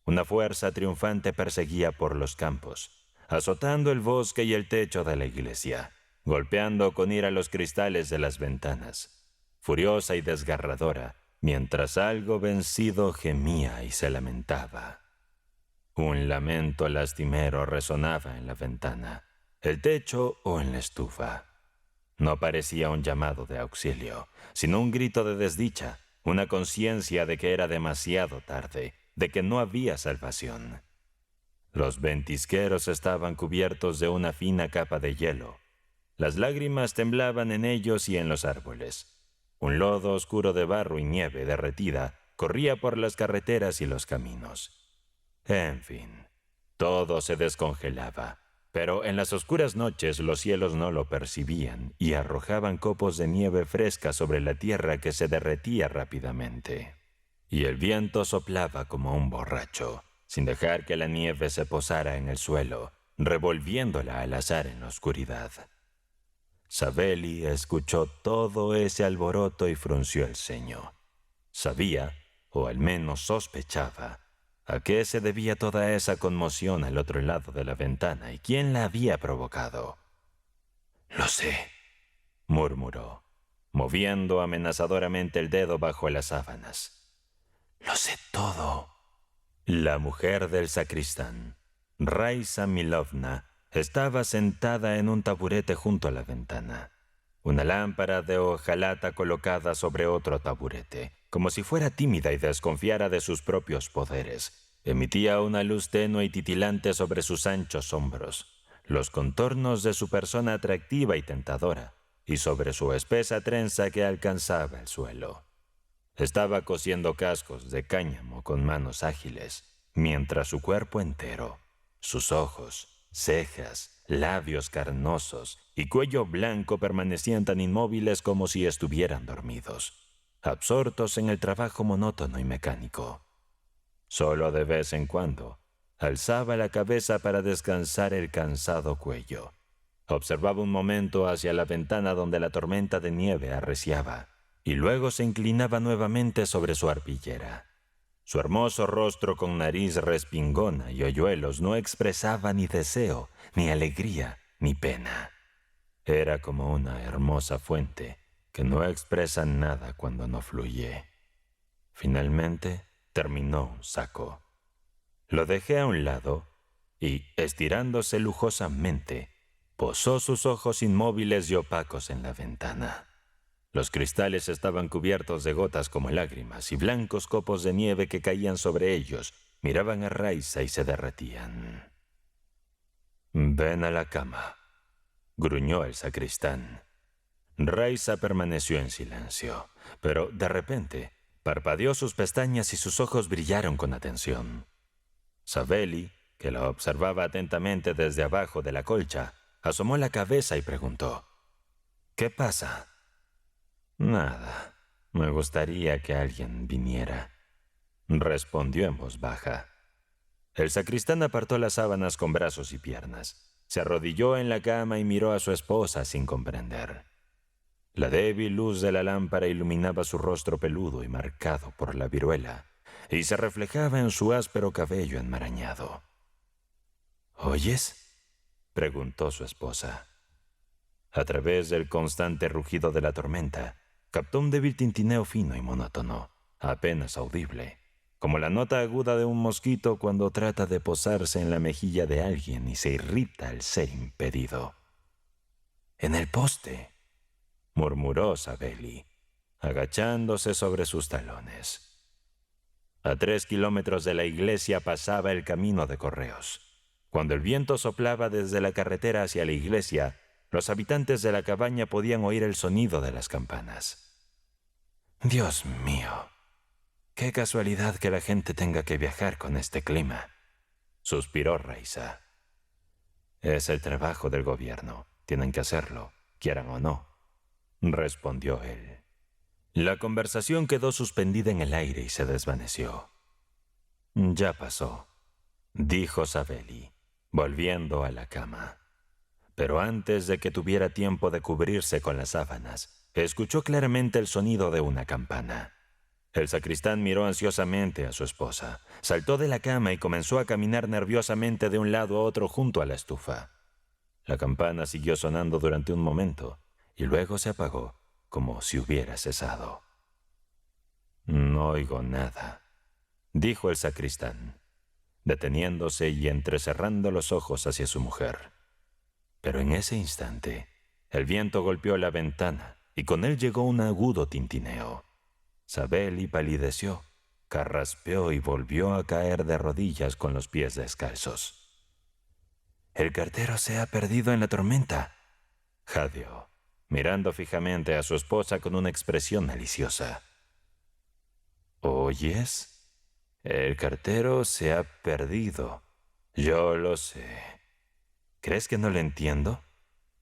S1: Una fuerza triunfante perseguía por los campos, azotando el bosque y el techo de la iglesia, golpeando con ira los cristales de las ventanas, furiosa y desgarradora, mientras algo vencido gemía y se lamentaba. Un lamento lastimero resonaba en la ventana, el techo o en la estufa. No parecía un llamado de auxilio, sino un grito de desdicha, una conciencia de que era demasiado tarde, de que no había salvación. Los ventisqueros estaban cubiertos de una fina capa de hielo. Las lágrimas temblaban en ellos y en los árboles. Un lodo oscuro de barro y nieve derretida corría por las carreteras y los caminos. En fin, todo se descongelaba, pero en las oscuras noches los cielos no lo percibían y arrojaban copos de nieve fresca sobre la tierra que se derretía rápidamente. Y el viento soplaba como un borracho, sin dejar que la nieve se posara en el suelo, revolviéndola al azar en la oscuridad. Savelli escuchó todo ese alboroto y frunció el ceño. Sabía, o al menos sospechaba, a qué se debía toda esa conmoción al otro lado de la ventana y quién la había provocado. «Lo sé», murmuró, moviendo amenazadoramente el dedo bajo las sábanas. «Lo sé todo». La mujer del sacristán, Raisa Milovna, estaba sentada en un taburete junto a la ventana. Una lámpara de hojalata colocada sobre otro taburete, como si fuera tímida y desconfiara de sus propios poderes, emitía una luz tenue y titilante sobre sus anchos hombros, los contornos de su persona atractiva y tentadora, y sobre su espesa trenza que alcanzaba el suelo. Estaba cosiendo cascos de cáñamo con manos ágiles, mientras su cuerpo entero, sus ojos, cejas, labios carnosos y cuello blanco permanecían tan inmóviles como si estuvieran dormidos, absortos en el trabajo monótono y mecánico. Solo de vez en cuando alzaba la cabeza para descansar el cansado cuello. Observaba un momento hacia la ventana donde la tormenta de nieve arreciaba, y luego se inclinaba nuevamente sobre su arpillera. Su hermoso rostro con nariz respingona y hoyuelos no expresaba ni deseo, ni alegría, ni pena. Era como una hermosa fuente que no expresa nada cuando no fluye. Finalmente terminó un saco. Lo dejé a un lado y, estirándose lujosamente, posó sus ojos inmóviles y opacos en la ventana. Los cristales estaban cubiertos de gotas como lágrimas y blancos copos de nieve que caían sobre ellos, miraban a Raisa y se derretían. «Ven a la cama», gruñó el sacristán. Raisa permaneció en silencio, pero de repente parpadeó sus pestañas y sus ojos brillaron con atención. Savelli, que la observaba atentamente desde abajo de la colcha, asomó la cabeza y preguntó: «¿Qué pasa?» «Nada. Me gustaría que alguien viniera», respondió en voz baja. El sacristán apartó las sábanas con brazos y piernas. Se arrodilló en la cama y miró a su esposa sin comprender. La débil luz de la lámpara iluminaba su rostro peludo y marcado por la viruela, y se reflejaba en su áspero cabello enmarañado. «¿Oyes?», preguntó su esposa. A través del constante rugido de la tormenta, captó un débil tintineo fino y monótono, apenas audible, como la nota aguda de un mosquito cuando trata de posarse en la mejilla de alguien y se irrita al ser impedido. «En el poste», murmuró Savelli, agachándose sobre sus talones. A 3 kilómetros de la iglesia pasaba el camino de correos. Cuando el viento soplaba desde la carretera hacia la iglesia, los habitantes de la cabaña podían oír el sonido de las campanas. «Dios mío, qué casualidad que la gente tenga que viajar con este clima», suspiró Raisa. Es el trabajo del gobierno. Tienen que hacerlo, quieran o no, respondió él. La conversación quedó suspendida en el aire y se desvaneció. Ya pasó, dijo Savelli, volviendo a la cama. Pero antes de que tuviera tiempo de cubrirse con las sábanas, escuchó claramente el sonido de una campana. El sacristán miró ansiosamente a su esposa, saltó de la cama y comenzó a caminar nerviosamente de un lado a otro junto a la estufa. La campana siguió sonando durante un momento y luego se apagó, como si hubiera cesado. «No oigo nada», dijo el sacristán, deteniéndose y entrecerrando los ojos hacia su mujer. Pero en ese instante, el viento golpeó la ventana y con él llegó un agudo tintineo. Savelli palideció, carraspeó y volvió a caer de rodillas con los pies descalzos. «El cartero se ha perdido en la tormenta», jadeó, mirando fijamente a su esposa con una expresión maliciosa. «¿Oyes? El cartero se ha perdido. Yo lo sé. ¿Crees que no lo entiendo?»,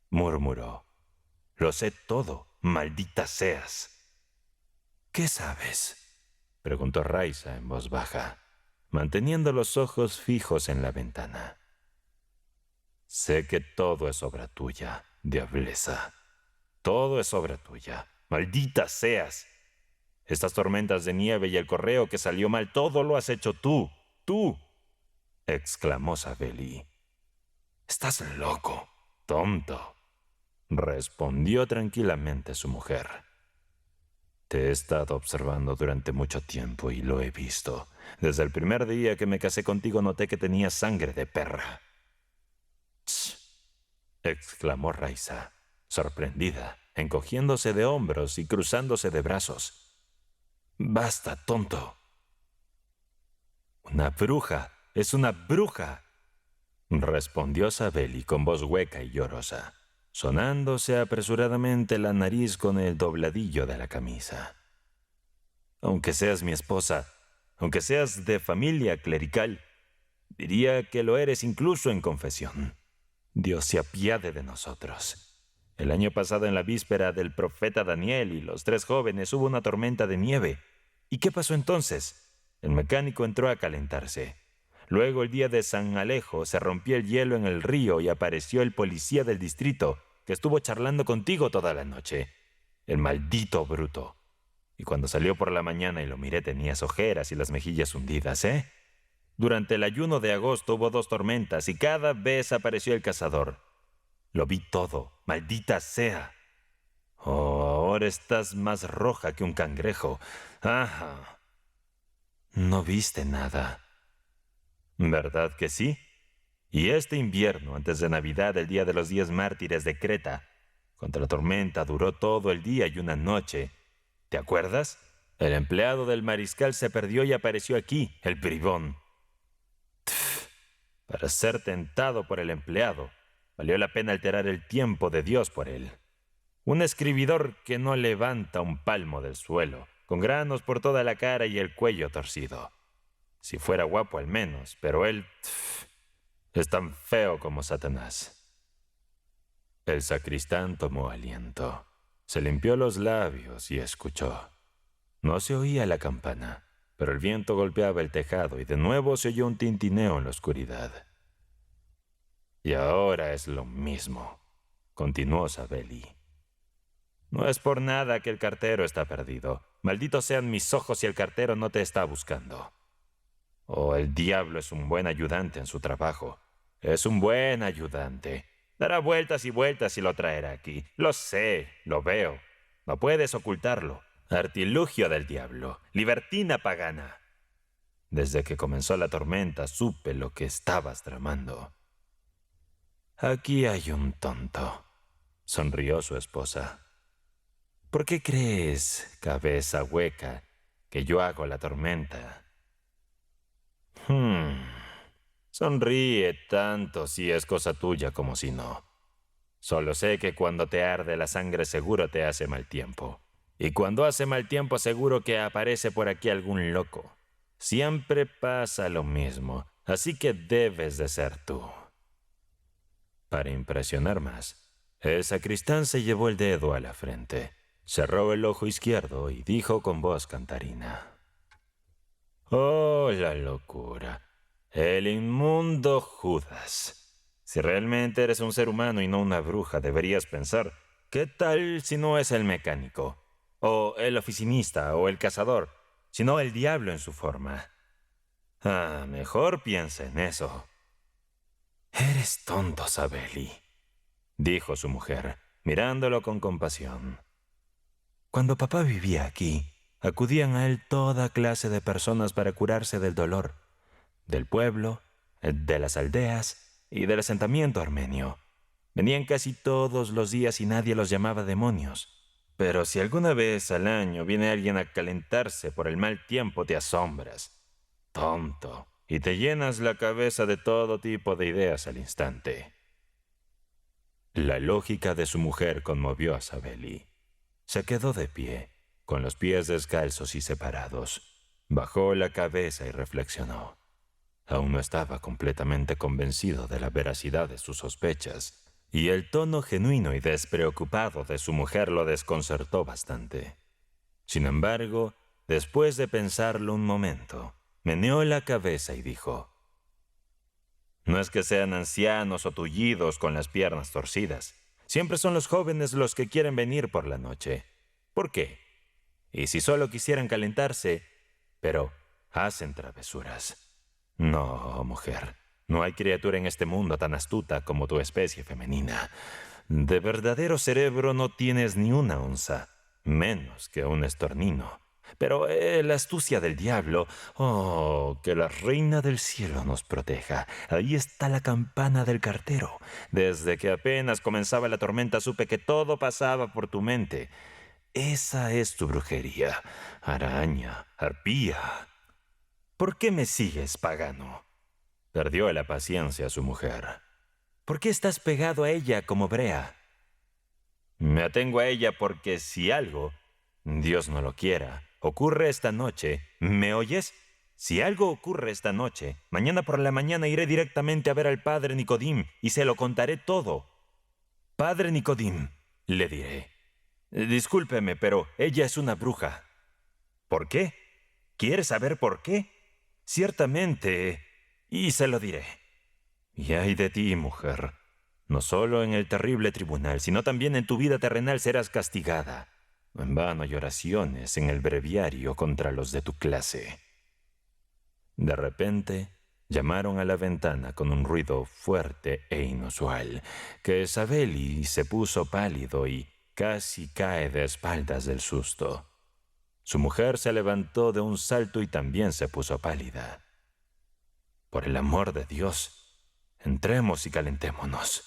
S1: murmuró. «Lo sé todo, maldita seas». «¿Qué sabes?», preguntó Raiza en voz baja, manteniendo los ojos fijos en la ventana. «Sé que todo es obra tuya, diableza. Todo es obra tuya. ¡Maldita seas! Estas tormentas de nieve y el correo que salió mal, todo lo has hecho tú. ¡Tú!», exclamó Savelli. «Estás loco, tonto», respondió tranquilamente su mujer. «Te he estado observando durante mucho tiempo y lo he visto. Desde el primer día que me casé contigo noté que tenías sangre de perra». «¡Ch!», exclamó Raiza, sorprendida, encogiéndose de hombros y cruzándose de brazos. «Basta, tonto». «Una bruja, es una bruja», respondió Savelli con voz hueca y llorosa, sonándose apresuradamente la nariz con el dobladillo de la camisa. «Aunque seas mi esposa, aunque seas de familia clerical, diría que lo eres incluso en confesión. Dios se apiade de nosotros. El año pasado, en la víspera del profeta Daniel y los 3 jóvenes, hubo una tormenta de nieve. ¿Y qué pasó entonces? El mecánico entró a calentarse. Luego, el día de San Alejo, se rompió el hielo en el río y apareció el policía del distrito, que estuvo charlando contigo toda la noche. El maldito bruto. Y cuando salió por la mañana y lo miré, tenías ojeras y las mejillas hundidas, ¿eh? Durante el ayuno de agosto hubo 2 tormentas y cada vez apareció el cazador. Lo vi todo, maldita sea. Oh, ahora estás más roja que un cangrejo. Ajá. No viste nada. ¿Verdad que sí? Y este invierno, antes de Navidad, el día de los 10 mártires de Creta, cuando la tormenta duró todo el día y una noche, ¿te acuerdas? El empleado del mariscal se perdió y apareció aquí, el bribón. Para ser tentado por el empleado, valió la pena alterar el tiempo de Dios por él. Un escribidor que no levanta un palmo del suelo, con granos por toda la cara y el cuello torcido. Si fuera guapo al menos, pero él es tan feo como Satanás. El sacristán tomó aliento, se limpió los labios y escuchó. No se oía la campana, pero el viento golpeaba el tejado y de nuevo se oyó un tintineo en la oscuridad. «Y ahora es lo mismo», continuó Savelli. «No es por nada que el cartero está perdido. Malditos sean mis ojos si el cartero no te está buscando. Oh, el diablo es un buen ayudante en su trabajo. Es un buen ayudante. Dará vueltas y vueltas y lo traerá aquí. Lo sé, lo veo. No puedes ocultarlo. Artilugio del diablo. Libertina pagana. Desde que comenzó la tormenta supe lo que estabas tramando». «Aquí hay un tonto», sonrió su esposa. «¿Por qué crees, cabeza hueca, que yo hago la tormenta?» Sonríe tanto si es cosa tuya como si no. Solo sé que cuando te arde la sangre seguro te hace mal tiempo. Y cuando hace mal tiempo seguro que aparece por aquí algún loco. Siempre pasa lo mismo, así que debes de ser tú. Para impresionar más, el sacristán se llevó el dedo a la frente, cerró el ojo izquierdo y dijo con voz cantarina: «Oh, la locura. El inmundo Judas. Si realmente eres un ser humano y no una bruja, deberías pensar, ¿qué tal si no es el mecánico, o el oficinista, o el cazador, sino el diablo en su forma? Ah, mejor piensa en eso». «Eres tonto, Sabeli», dijo su mujer, mirándolo con compasión. «Cuando papá vivía aquí, acudían a él toda clase de personas para curarse del dolor, del pueblo, de las aldeas y del asentamiento armenio. Venían casi todos los días y nadie los llamaba demonios. Pero si alguna vez al año viene alguien a calentarse por el mal tiempo, te asombras, tonto, y te llenas la cabeza de todo tipo de ideas al instante». La lógica de su mujer conmovió a Sabeli. Se quedó de pie, con los pies descalzos y separados. Bajó la cabeza y reflexionó. Aún no estaba completamente convencido de la veracidad de sus sospechas, y el tono genuino y despreocupado de su mujer lo desconcertó bastante. Sin embargo, después de pensarlo un momento, meneó la cabeza y dijo: «No es que sean ancianos o tullidos con las piernas torcidas. Siempre son los jóvenes los que quieren venir por la noche. ¿Por qué? Y si solo quisieran calentarse, pero hacen travesuras. No, mujer, no hay criatura en este mundo tan astuta como tu especie femenina. De verdadero cerebro no tienes ni una onza, menos que un estornino. Pero la astucia del diablo, oh, que la reina del cielo nos proteja. Ahí está la campana del cartero. Desde que apenas comenzaba la tormenta supe que todo pasaba por tu mente. Esa es tu brujería, araña, arpía. ¿Por qué me sigues, pagano?». Perdió la paciencia su mujer. «¿Por qué estás pegado a ella como brea?». «Me atengo a ella porque si algo, Dios no lo quiera, ocurre esta noche, ¿me oyes? Si algo ocurre esta noche, mañana por la mañana iré directamente a ver al padre Nicodim y se lo contaré todo. «Padre Nicodim», le diré, «discúlpeme, pero ella es una bruja». «¿Por qué? ¿Quieres saber por qué?». «Ciertamente, y se lo diré». «Y ay de ti, mujer. No solo en el terrible tribunal, sino también en tu vida terrenal serás castigada. En vano hay oraciones en el breviario contra los de tu clase». De repente, llamaron a la ventana con un ruido fuerte e inusual, que Sabeli se puso pálido y casi cae de espaldas del susto. Su mujer se levantó de un salto y también se puso pálida. «Por el amor de Dios, entremos y calentémonos»,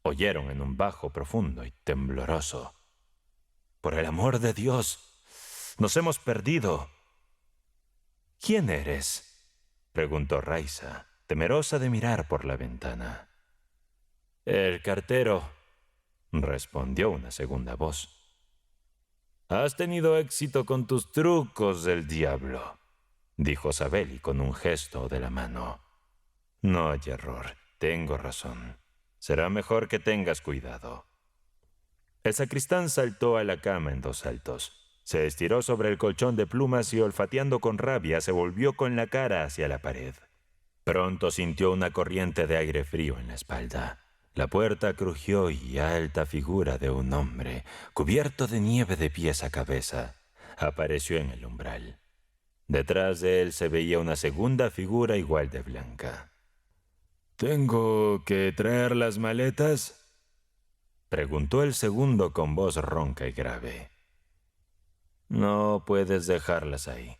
S1: oyeron en un bajo profundo y tembloroso. «Por el amor de Dios, nos hemos perdido». «¿Quién eres?», preguntó Raiza, temerosa de mirar por la ventana. «El cartero», respondió una segunda voz. «Has tenido éxito con tus trucos del diablo», dijo Sabeli con un gesto de la mano. «No hay error, tengo razón. Será mejor que tengas cuidado». El sacristán saltó a la cama en 2 saltos. Se estiró sobre el colchón de plumas y olfateando con rabia se volvió con la cara hacia la pared. Pronto sintió una corriente de aire frío en la espalda. La puerta crujió y alta figura de un hombre, cubierto de nieve de pies a cabeza, apareció en el umbral. Detrás de él se veía una segunda figura igual de blanca. «¿Tengo que traer las maletas?», preguntó el segundo con voz ronca y grave. «No puedes dejarlas ahí»,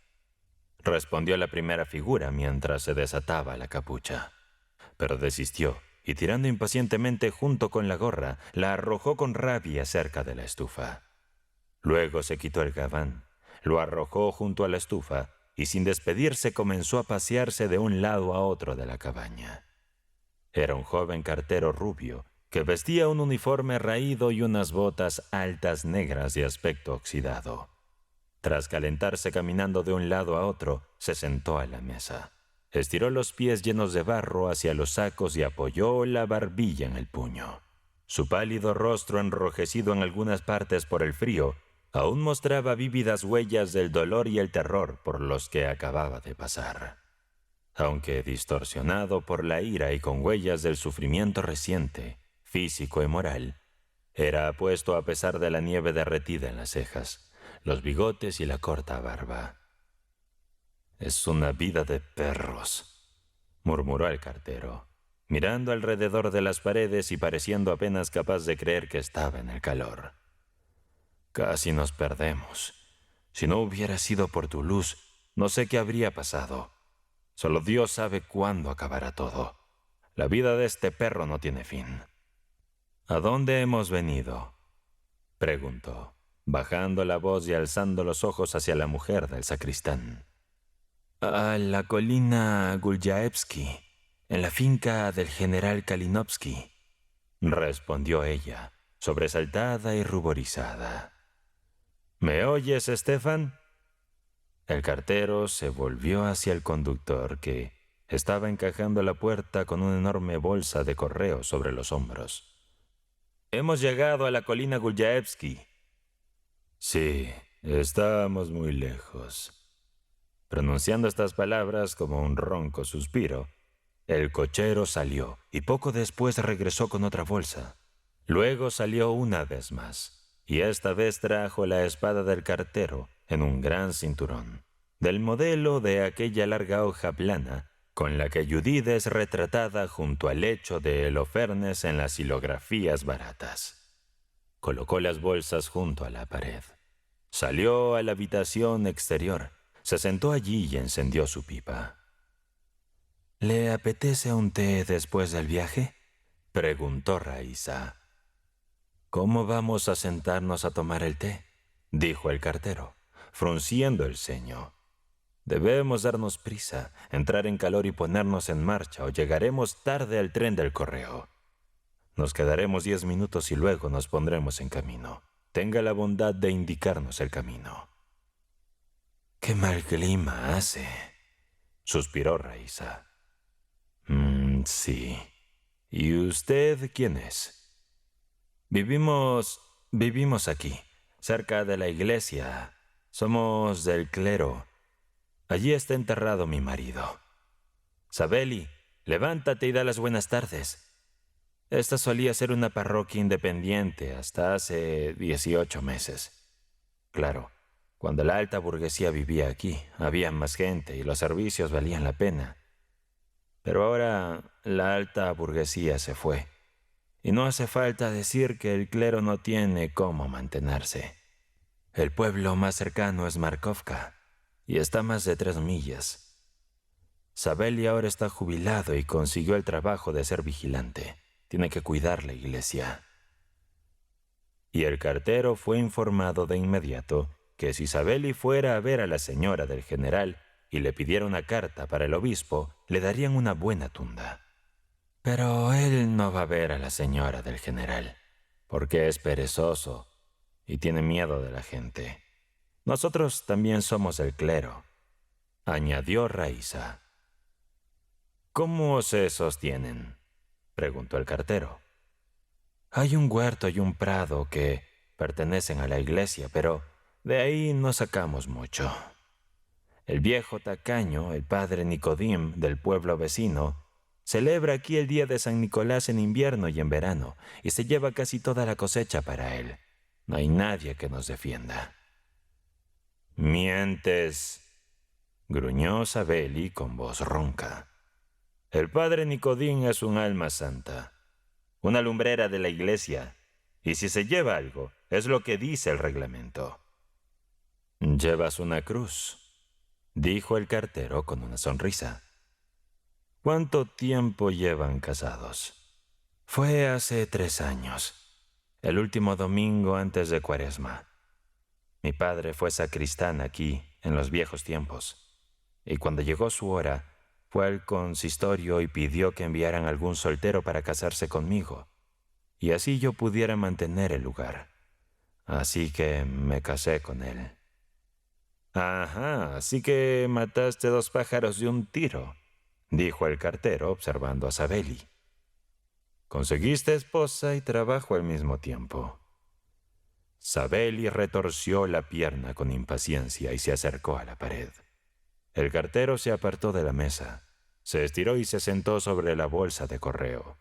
S1: respondió la primera figura mientras se desataba la capucha. Pero desistió y tirando impacientemente junto con la gorra, la arrojó con rabia cerca de la estufa. Luego se quitó el gabán, lo arrojó junto a la estufa y sin despedirse comenzó a pasearse de un lado a otro de la cabaña. Era un joven cartero rubio que vestía un uniforme raído y unas botas altas negras de aspecto oxidado. Tras calentarse caminando de un lado a otro, se sentó a la mesa. Estiró los pies llenos de barro hacia los sacos y apoyó la barbilla en el puño. Su pálido rostro, enrojecido en algunas partes por el frío, aún mostraba vívidas huellas del dolor y el terror por los que acababa de pasar. Aunque distorsionado por la ira y con huellas del sufrimiento reciente, físico y moral, era apuesto a pesar de la nieve derretida en las cejas, los bigotes y la corta barba. «Es una vida de perros», murmuró el cartero, mirando alrededor de las paredes y pareciendo apenas capaz de creer que estaba en el calor. «Casi nos perdemos. Si no hubiera sido por tu luz, no sé qué habría pasado. Solo Dios sabe cuándo acabará todo. La vida de este perro no tiene fin». «¿A dónde hemos venido?», preguntó, bajando la voz y alzando los ojos hacia la mujer del sacristán. «A la colina Gulyaevsky, en la finca del general Kalinovsky», respondió ella, sobresaltada y ruborizada. «¿Me oyes, Stefan?». El cartero se volvió hacia el conductor, que estaba encajando la puerta con una enorme bolsa de correo sobre los hombros. «Hemos llegado a la colina Gulyaevsky». «Sí, estamos muy lejos». Pronunciando estas palabras como un ronco suspiro, el cochero salió y poco después regresó con otra bolsa. Luego salió una vez más, y esta vez trajo la espada del cartero en un gran cinturón, del modelo de aquella larga hoja plana con la que Judith es retratada junto al lecho de Holofernes en las xilografías baratas. Colocó las bolsas junto a la pared. Salió a la habitación exterior, se sentó allí y encendió su pipa. «¿Le apetece un té después del viaje?», preguntó Raíssa. «¿Cómo vamos a sentarnos a tomar el té?», dijo el cartero, frunciendo el ceño. «Debemos darnos prisa, entrar en calor y ponernos en marcha, o llegaremos tarde al tren del correo. Nos quedaremos 10 minutos y luego nos pondremos en camino. Tenga la bondad de indicarnos el camino». «Qué mal clima hace», suspiró Raíssa. Sí. ¿Y usted quién es?» Vivimos aquí, cerca de la iglesia. Somos del clero. Allí está enterrado mi marido». «Sabeli, levántate y da las buenas tardes». Esta solía ser una parroquia independiente hasta hace 18 meses. Claro, cuando la alta burguesía vivía aquí, había más gente y los servicios valían la pena. Pero ahora la alta burguesía se fue, y no hace falta decir que el clero no tiene cómo mantenerse. El pueblo más cercano es Markovka, y está a más de 3 millas. Sabeli ahora está jubilado y consiguió el trabajo de ser vigilante. Tiene que cuidar la iglesia. Y el cartero fue informado de inmediato que si Sabeli fuera a ver a la señora del general y le pidiera una carta para el obispo, le darían una buena tunda. Pero él no va a ver a la señora del general, porque es perezoso y tiene miedo de la gente. Nosotros también somos el clero», añadió Raíssa. «¿Cómo se sostienen?», preguntó el cartero. «Hay un huerto y un prado que pertenecen a la iglesia, pero de ahí no sacamos mucho. El viejo tacaño, el padre Nicodim del pueblo vecino, celebra aquí el día de San Nicolás en invierno y en verano, y se lleva casi toda la cosecha para él. No hay nadie que nos defienda». «Mientes», gruñó Sabeli con voz ronca. «El padre Nicodim es un alma santa, una lumbrera de la iglesia, y si se lleva algo, es lo que dice el reglamento». «Llevas una cruz», dijo el cartero con una sonrisa. «¿Cuánto tiempo llevan casados?» «Fue hace 3 años, el último domingo antes de Cuaresma. Mi padre fue sacristán aquí en los viejos tiempos, y cuando llegó su hora, fue al consistorio y pidió que enviaran algún soltero para casarse conmigo, y así yo pudiera mantener el lugar. Así que me casé con él». «Ajá, así que mataste 2 pájaros de un tiro», dijo el cartero observando a Sabeli. «Conseguiste esposa y trabajo al mismo tiempo». Sabeli retorció la pierna con impaciencia y se acercó a la pared. El cartero se apartó de la mesa, se estiró y se sentó sobre la bolsa de correo.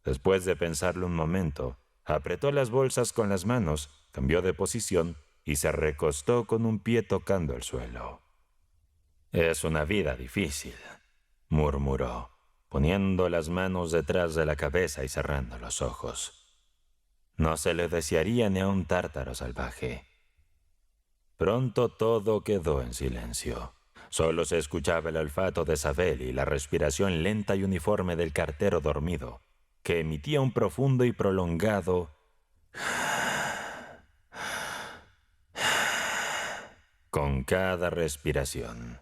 S1: Después de pensarlo un momento, apretó las bolsas con las manos, cambió de posición y se recostó con un pie tocando el suelo. «Es una vida difícil», murmuró, poniendo las manos detrás de la cabeza y cerrando los ojos. No se le desearía ni a un tártaro salvaje. Pronto todo quedó en silencio. Solo se escuchaba el olfato de Sabeli y la respiración lenta y uniforme del cartero dormido, que emitía un profundo y prolongado con cada respiración.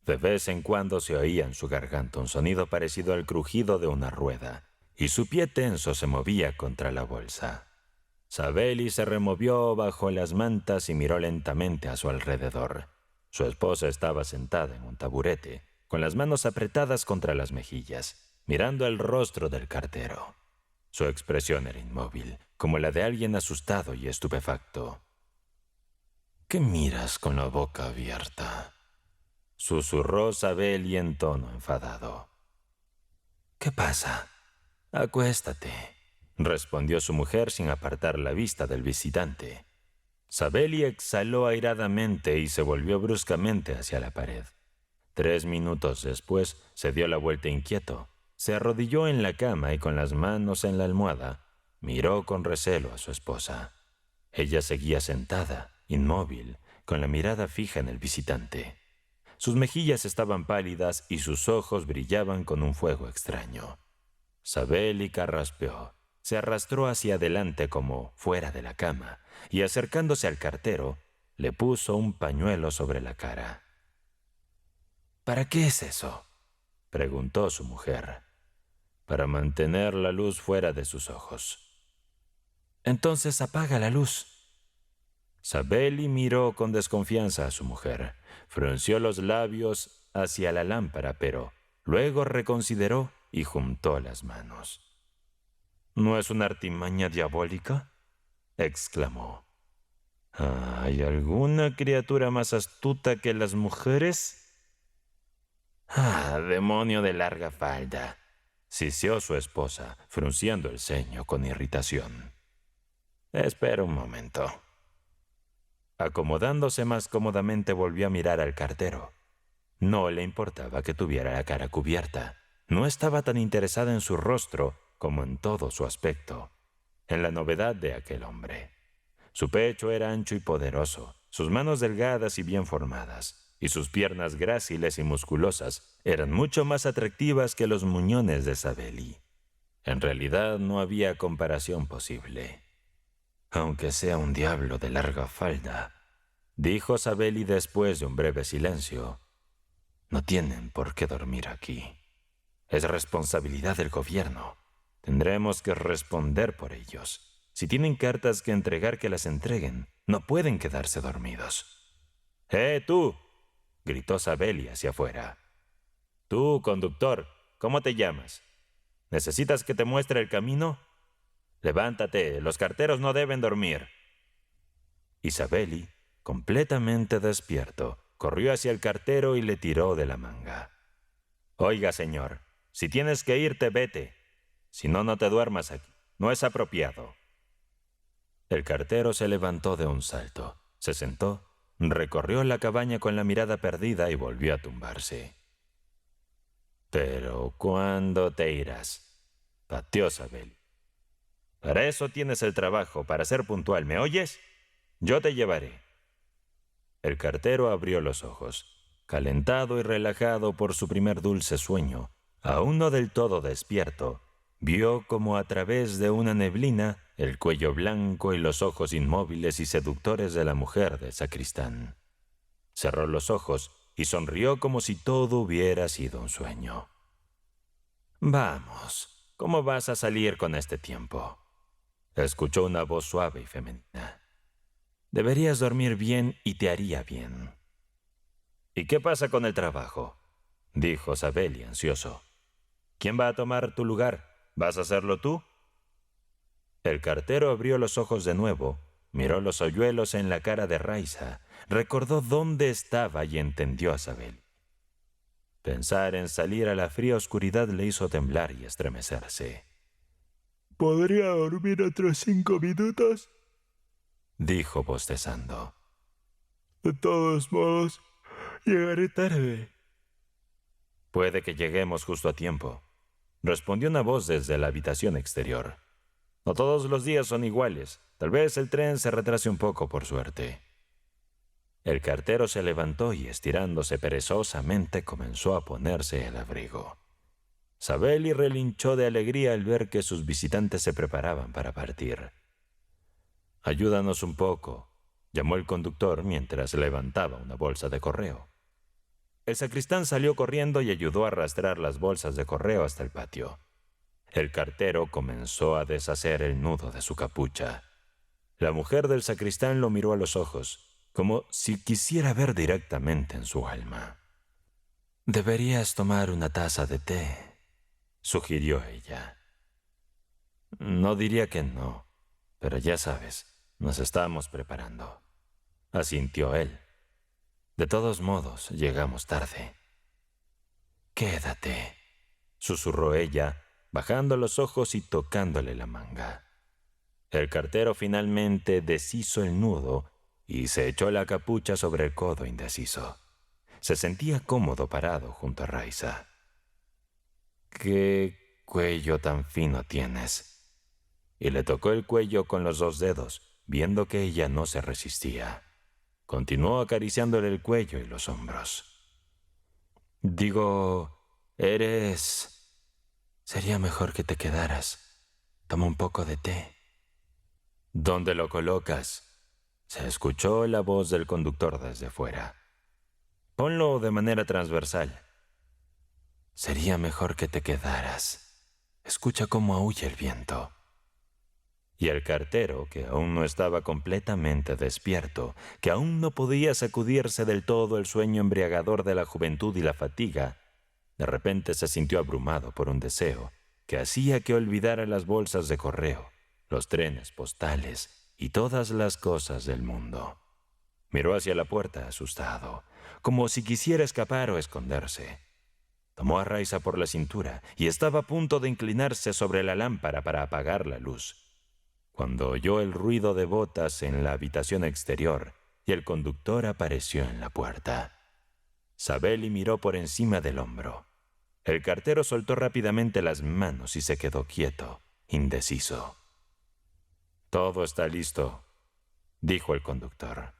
S1: De vez en cuando se oía en su garganta un sonido parecido al crujido de una rueda, y su pie tenso se movía contra la bolsa. Sabeli se removió bajo las mantas y miró lentamente a su alrededor. Su esposa estaba sentada en un taburete, con las manos apretadas contra las mejillas, mirando el rostro del cartero. Su expresión era inmóvil, como la de alguien asustado y estupefacto. «¿Qué miras con la boca abierta?», susurró Sabeli en tono enfadado. «¿Qué pasa? Acuéstate», respondió su mujer sin apartar la vista del visitante. Sabeli exhaló airadamente y se volvió bruscamente hacia la pared. 3 minutos después se dio la vuelta inquieto, se arrodilló en la cama y con las manos en la almohada miró con recelo a su esposa. Ella seguía sentada, inmóvil, con la mirada fija en el visitante. Sus mejillas estaban pálidas y sus ojos brillaban con un fuego extraño. Sabeli carraspeó. Se arrastró hacia adelante como fuera de la cama y acercándose al cartero, le puso un pañuelo sobre la cara. «¿Para qué es eso?», preguntó su mujer. «Para mantener la luz fuera de sus ojos». «Entonces apaga la luz». Sabeli miró con desconfianza a su mujer, frunció los labios hacia la lámpara, pero luego reconsideró y juntó las manos. «¿No es una artimaña diabólica?», exclamó. «¿Hay alguna criatura más astuta que las mujeres?». «Ah, demonio de larga falda», siseó su esposa, frunciendo el ceño con irritación. «Espera un momento». Acomodándose más cómodamente, volvió a mirar al cartero. No le importaba que tuviera la cara cubierta. No estaba tan interesada en su rostro como en todo su aspecto, en la novedad de aquel hombre. Su pecho era ancho y poderoso, sus manos delgadas y bien formadas, y sus piernas gráciles y musculosas eran mucho más atractivas que los muñones de Sabeli. En realidad no había comparación posible. «Aunque sea un diablo de larga falda», dijo Sabeli después de un breve silencio, «no tienen por qué dormir aquí. Es responsabilidad del gobierno. Tendremos que responder por ellos. Si tienen cartas que entregar, que las entreguen. No pueden quedarse dormidos». Tú!», gritó Sabeli hacia afuera. «Tú, conductor, ¿cómo te llamas? ¿Necesitas que te muestre el camino? Levántate, los carteros no deben dormir». Y Sabeli, completamente despierto, corrió hacia el cartero y le tiró de la manga. «Oiga, señor, si tienes que irte, vete. Si no, no te duermas aquí. No es apropiado». El cartero se levantó de un salto, se sentó, recorrió la cabaña con la mirada perdida y volvió a tumbarse. «¿Pero cuándo te irás?», pateó Sabeli. «Para eso tienes el trabajo, para ser puntual, ¿me oyes? Yo te llevaré». El cartero abrió los ojos, calentado y relajado por su primer dulce sueño. Aún no del todo despierto, vio como a través de una neblina el cuello blanco y los ojos inmóviles y seductores de la mujer del sacristán. Cerró los ojos y sonrió como si todo hubiera sido un sueño. «Vamos, ¿cómo vas a salir con este tiempo?», escuchó una voz suave y femenina. «Deberías dormir bien y te haría bien». «¿Y qué pasa con el trabajo?». dijo Sabeli ansioso. ¿Quién va a tomar tu lugar? ¿Vas a hacerlo tú? El cartero abrió los ojos de nuevo, miró los hoyuelos en la cara de Raiza, recordó dónde estaba y entendió a Sabeli. Pensar en salir a la fría oscuridad le hizo temblar y estremecerse.
S2: ¿Podría dormir otros 5 minutos?
S1: Dijo bostezando.
S2: De todos modos, llegaré tarde.
S1: Puede que lleguemos justo a tiempo, respondió una voz desde la habitación exterior. No todos los días son iguales. Tal vez el tren se retrase un poco por suerte. El cartero se levantó y estirándose perezosamente comenzó a ponerse el abrigo. Sabeli relinchó de alegría al ver que sus visitantes se preparaban para partir. «Ayúdanos un poco», llamó el conductor mientras levantaba una bolsa de correo. El sacristán salió corriendo y ayudó a arrastrar las bolsas de correo hasta el patio. El cartero comenzó a deshacer el nudo de su capucha. La mujer del sacristán lo miró a los ojos, como si quisiera ver directamente en su alma. «Deberías tomar una taza de té», sugirió ella. «No diría que no, pero ya sabes, nos estamos preparando», asintió él. «De todos modos, llegamos tarde». «Quédate», susurró ella, bajando los ojos y tocándole la manga. El cartero finalmente deshizo el nudo y se echó la capucha sobre el codo indeciso. Se sentía cómodo parado junto a Raiza. «¿Qué cuello tan fino tienes?» Y le tocó el cuello con los 2 dedos, viendo que ella no se resistía. Continuó acariciándole el cuello y los hombros. «Digo, Sería mejor que te quedaras. Toma un poco de té». «¿Dónde lo colocas?», se escuchó la voz del conductor desde fuera. «Ponlo de manera transversal». «Sería mejor que te quedaras. Escucha cómo aúlla el viento». Y el cartero, que aún no estaba completamente despierto, que aún no podía sacudirse del todo el sueño embriagador de la juventud y la fatiga, de repente se sintió abrumado por un deseo que hacía que olvidara las bolsas de correo, los trenes postales y todas las cosas del mundo. Miró hacia la puerta asustado, como si quisiera escapar o esconderse. Tomó a Raiza por la cintura y estaba a punto de inclinarse sobre la lámpara para apagar la luz, cuando oyó el ruido de botas en la habitación exterior y el conductor apareció en la puerta. Sabeli miró por encima del hombro. El cartero soltó rápidamente las manos y se quedó quieto, indeciso. «Todo está listo», dijo el conductor.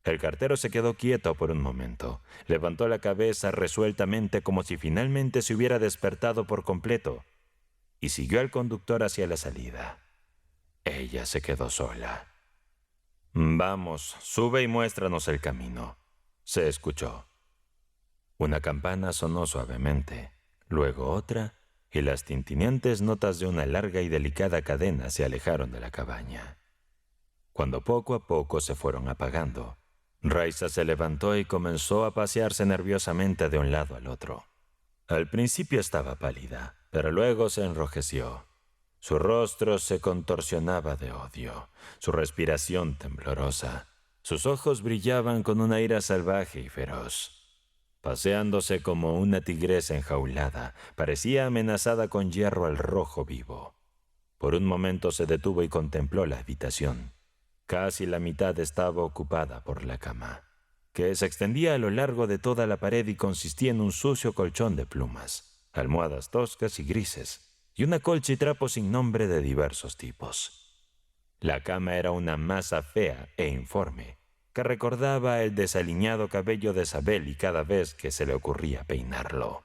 S1: El cartero se quedó quieto por un momento, levantó la cabeza resueltamente como si finalmente se hubiera despertado por completo y siguió al conductor hacia la salida. Ella se quedó sola. «Vamos, sube y muéstranos el camino», se escuchó. Una campana sonó suavemente, luego otra, y las tintineantes notas de una larga y delicada cadena se alejaron de la cabaña. Cuando poco a poco se fueron apagando, Raiza se levantó y comenzó a pasearse nerviosamente de un lado al otro. Al principio estaba pálida, pero luego se enrojeció. Su rostro se contorsionaba de odio, su respiración temblorosa. Sus ojos brillaban con una ira salvaje y feroz. Paseándose como una tigresa enjaulada, parecía amenazada con hierro al rojo vivo. Por un momento se detuvo y contempló la habitación. Casi la mitad estaba ocupada por la cama, que se extendía a lo largo de toda la pared y consistía en un sucio colchón de plumas, almohadas toscas y grises, y una colcha y trapos sin nombre de diversos tipos. La cama era una masa fea e informe, que recordaba el desaliñado cabello de Sabeli cada vez que se le ocurría peinarlo.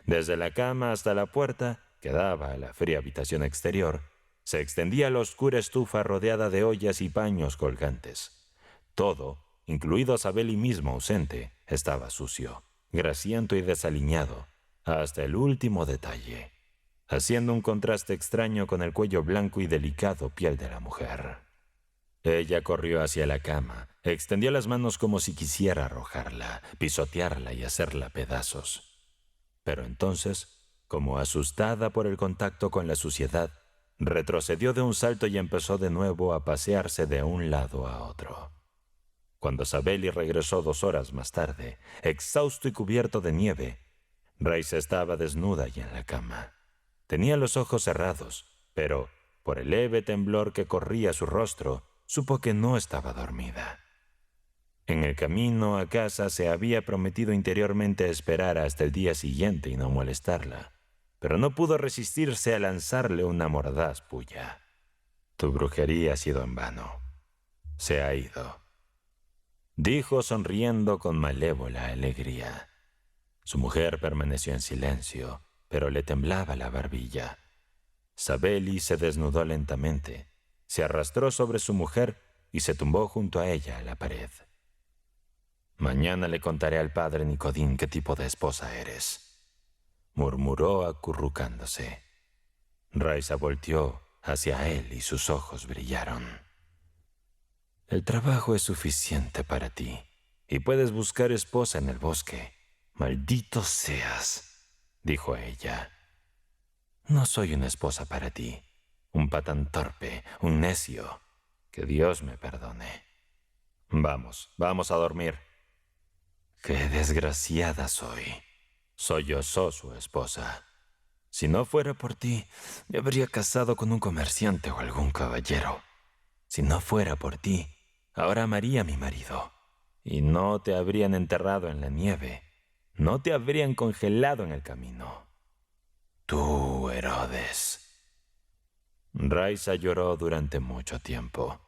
S1: Desde la cama hasta la puerta, que daba a la fría habitación exterior, se extendía la oscura estufa rodeada de ollas y paños colgantes. Todo, incluido Sabeli mismo ausente, estaba sucio, grasiento y desaliñado, hasta el último detalle, haciendo un contraste extraño con el cuello blanco y delicado piel de la mujer. Ella corrió hacia la cama, extendió las manos como si quisiera arrojarla, pisotearla y hacerla pedazos. Pero entonces, como asustada por el contacto con la suciedad, retrocedió de un salto y empezó de nuevo a pasearse de un lado a otro. Cuando Sabeli regresó 2 horas más tarde, exhausto y cubierto de nieve, Rice estaba desnuda y en la cama. Tenía los ojos cerrados, pero, por el leve temblor que corría su rostro, supo que no estaba dormida. En el camino a casa se había prometido interiormente esperar hasta el día siguiente y no molestarla, pero no pudo resistirse a lanzarle una mordaz puya. Tu brujería ha sido en vano. Se ha ido, dijo sonriendo con malévola alegría. Su mujer permaneció en silencio, pero le temblaba la barbilla. Sabeli se desnudó lentamente, se arrastró sobre su mujer y se tumbó junto a ella a la pared. Mañana le contaré al padre Nicodín qué tipo de esposa eres, murmuró acurrucándose. Raisa volteó hacia él y sus ojos brillaron. El trabajo es suficiente para ti y puedes buscar esposa en el bosque. Maldito seas, dijo ella. No soy una esposa para ti, un patán torpe, un necio. Que Dios me perdone. Vamos a dormir. ¡Qué desgraciada soy! Sollozó su esposa. Si no fuera por ti, me habría casado con un comerciante o algún caballero. Si no fuera por ti, ahora amaría a mi marido. Y no te habrían enterrado en la nieve. No te habrían congelado en el camino. Tú, Herodes. Raisa lloró durante mucho tiempo.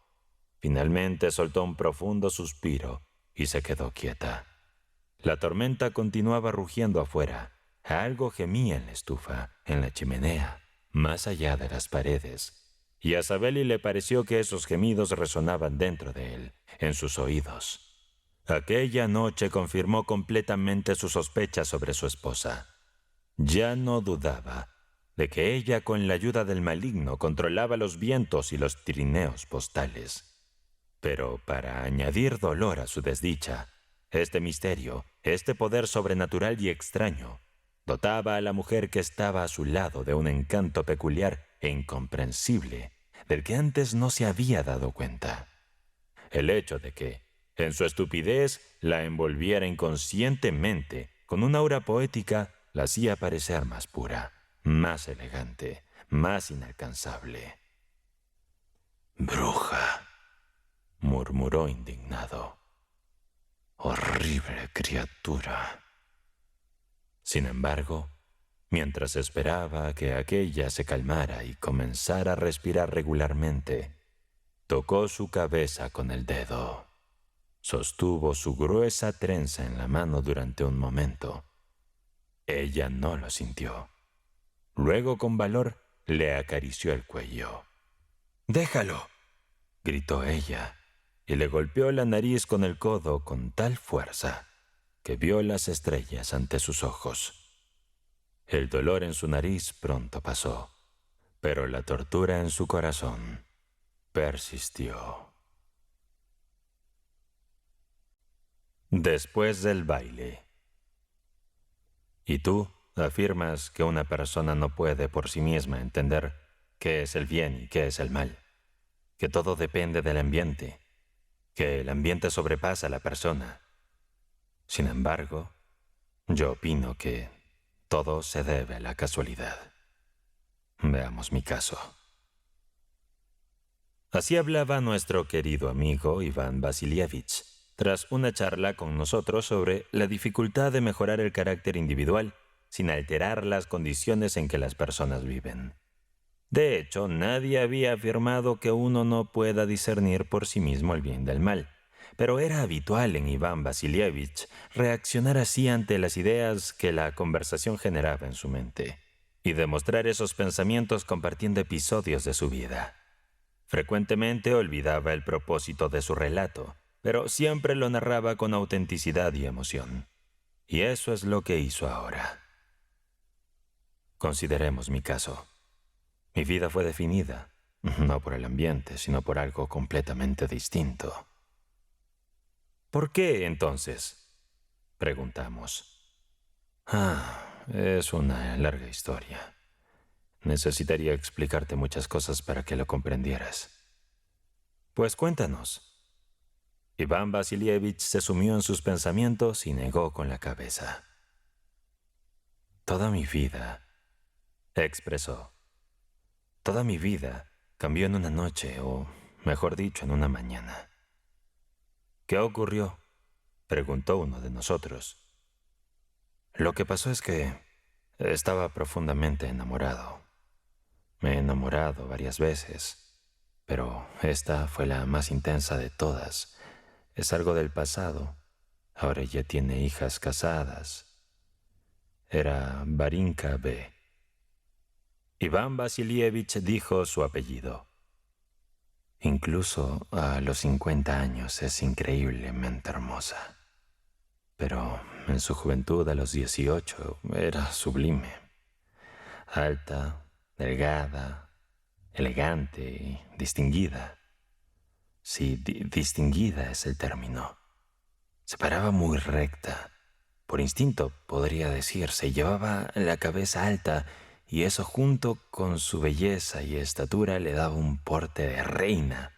S1: Finalmente soltó un profundo suspiro y se quedó quieta. La tormenta continuaba rugiendo afuera. Algo gemía en la estufa, en la chimenea, más allá de las paredes. Y a Sabeli le pareció que esos gemidos resonaban dentro de él, en sus oídos. Aquella noche confirmó completamente sus sospechas sobre su esposa. Ya no dudaba de que ella, con la ayuda del maligno, controlaba los vientos y los trineos postales. Pero para añadir dolor a su desdicha, este misterio, este poder sobrenatural y extraño, dotaba a la mujer que estaba a su lado de un encanto peculiar e incomprensible, del que antes no se había dado cuenta. El hecho de que, en su estupidez, la envolviera inconscientemente con una aura poética la hacía parecer más pura, más elegante, más inalcanzable. «Bruja», murmuró indignado. «Horrible criatura». Sin embargo, mientras esperaba a que aquella se calmara y comenzara a respirar regularmente, tocó su cabeza con el dedo. Sostuvo su gruesa trenza en la mano durante un momento. Ella no lo sintió. Luego, con valor, le acarició el cuello. «¡Déjalo!», gritó ella, y le golpeó la nariz con el codo con tal fuerza que vio las estrellas ante sus ojos. El dolor en su nariz pronto pasó, pero la tortura en su corazón persistió. Después del baile. ¿Y tú afirmas que una persona no puede por sí misma entender qué es el bien y qué es el mal? Que todo depende del ambiente, que el ambiente sobrepasa a la persona. Sin embargo, yo opino que todo se debe a la casualidad. Veamos mi caso. Así hablaba nuestro querido amigo Iván Vasilievich, tras una charla con nosotros sobre la dificultad de mejorar el carácter individual sin alterar las condiciones en que las personas viven. De hecho, nadie había afirmado que uno no pueda discernir por sí mismo el bien del mal, pero era habitual en Iván Vasilievich reaccionar así ante las ideas que la conversación generaba en su mente, y demostrar esos pensamientos compartiendo episodios de su vida. Frecuentemente olvidaba el propósito de su relato, pero siempre lo narraba con autenticidad y emoción. Y eso es lo que hizo ahora. Consideremos mi caso. Mi vida fue definida, no por el ambiente, sino por algo completamente distinto. ¿Por qué, entonces?, preguntamos. es una larga historia. Necesitaría explicarte muchas cosas para que lo comprendieras. Pues cuéntanos. Iván Vasilievich se sumió en sus pensamientos y negó con la cabeza. Toda mi vida, expresó, toda mi vida cambió en una noche, o mejor dicho, en una mañana. ¿Qué ocurrió?, preguntó uno de nosotros. Lo que pasó es que estaba profundamente enamorado. Me he enamorado varias veces, pero esta fue la más intensa de todas. Es algo del pasado. Ahora ella tiene hijas casadas. Era Varinka B. Iván Vasilievich dijo su apellido. Incluso a los 50 años es increíblemente hermosa. Pero en su juventud, a los 18, era sublime. Alta, delgada, elegante y distinguida. Sí, distinguida es el término. Se paraba muy recta. Por instinto, podría decirse, llevaba la cabeza alta y eso junto con su belleza y estatura le daba un porte de reina.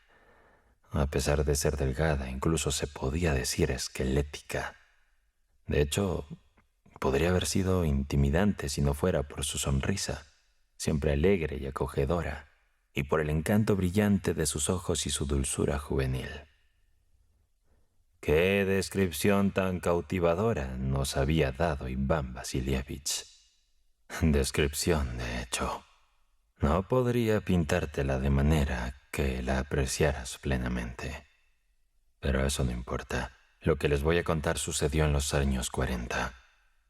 S1: A pesar de ser delgada, incluso se podía decir esquelética. De hecho, podría haber sido intimidante si no fuera por su sonrisa, siempre alegre y acogedora, y por el encanto brillante de sus ojos y su dulzura juvenil. ¡Qué descripción tan cautivadora nos había dado Iván Vasilievich! Descripción, de hecho. No podría pintártela de manera que la apreciaras plenamente. Pero eso no importa. Lo que les voy a contar sucedió en los años 40.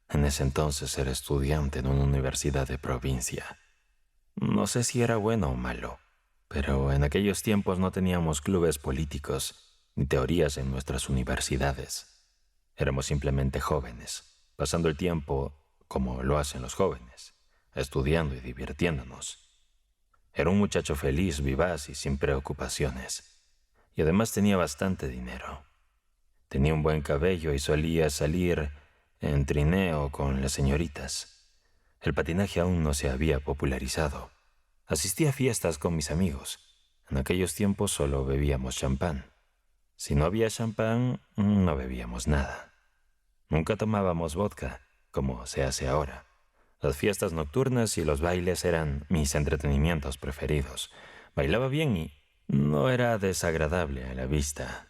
S1: En ese entonces era estudiante en una universidad de provincia. No sé si era bueno o malo, pero en aquellos tiempos no teníamos clubes políticos ni teorías en nuestras universidades. Éramos simplemente jóvenes, pasando el tiempo como lo hacen los jóvenes, estudiando y divirtiéndonos. Era un muchacho feliz, vivaz y sin preocupaciones. Y además tenía bastante dinero. Tenía un buen cabello y solía salir en trineo con las señoritas. El patinaje aún no se había popularizado. Asistía a fiestas con mis amigos. En aquellos tiempos solo bebíamos champán. Si no había champán, no bebíamos nada. Nunca tomábamos vodka, como se hace ahora. Las fiestas nocturnas y los bailes eran mis entretenimientos preferidos. Bailaba bien y no era desagradable a la vista.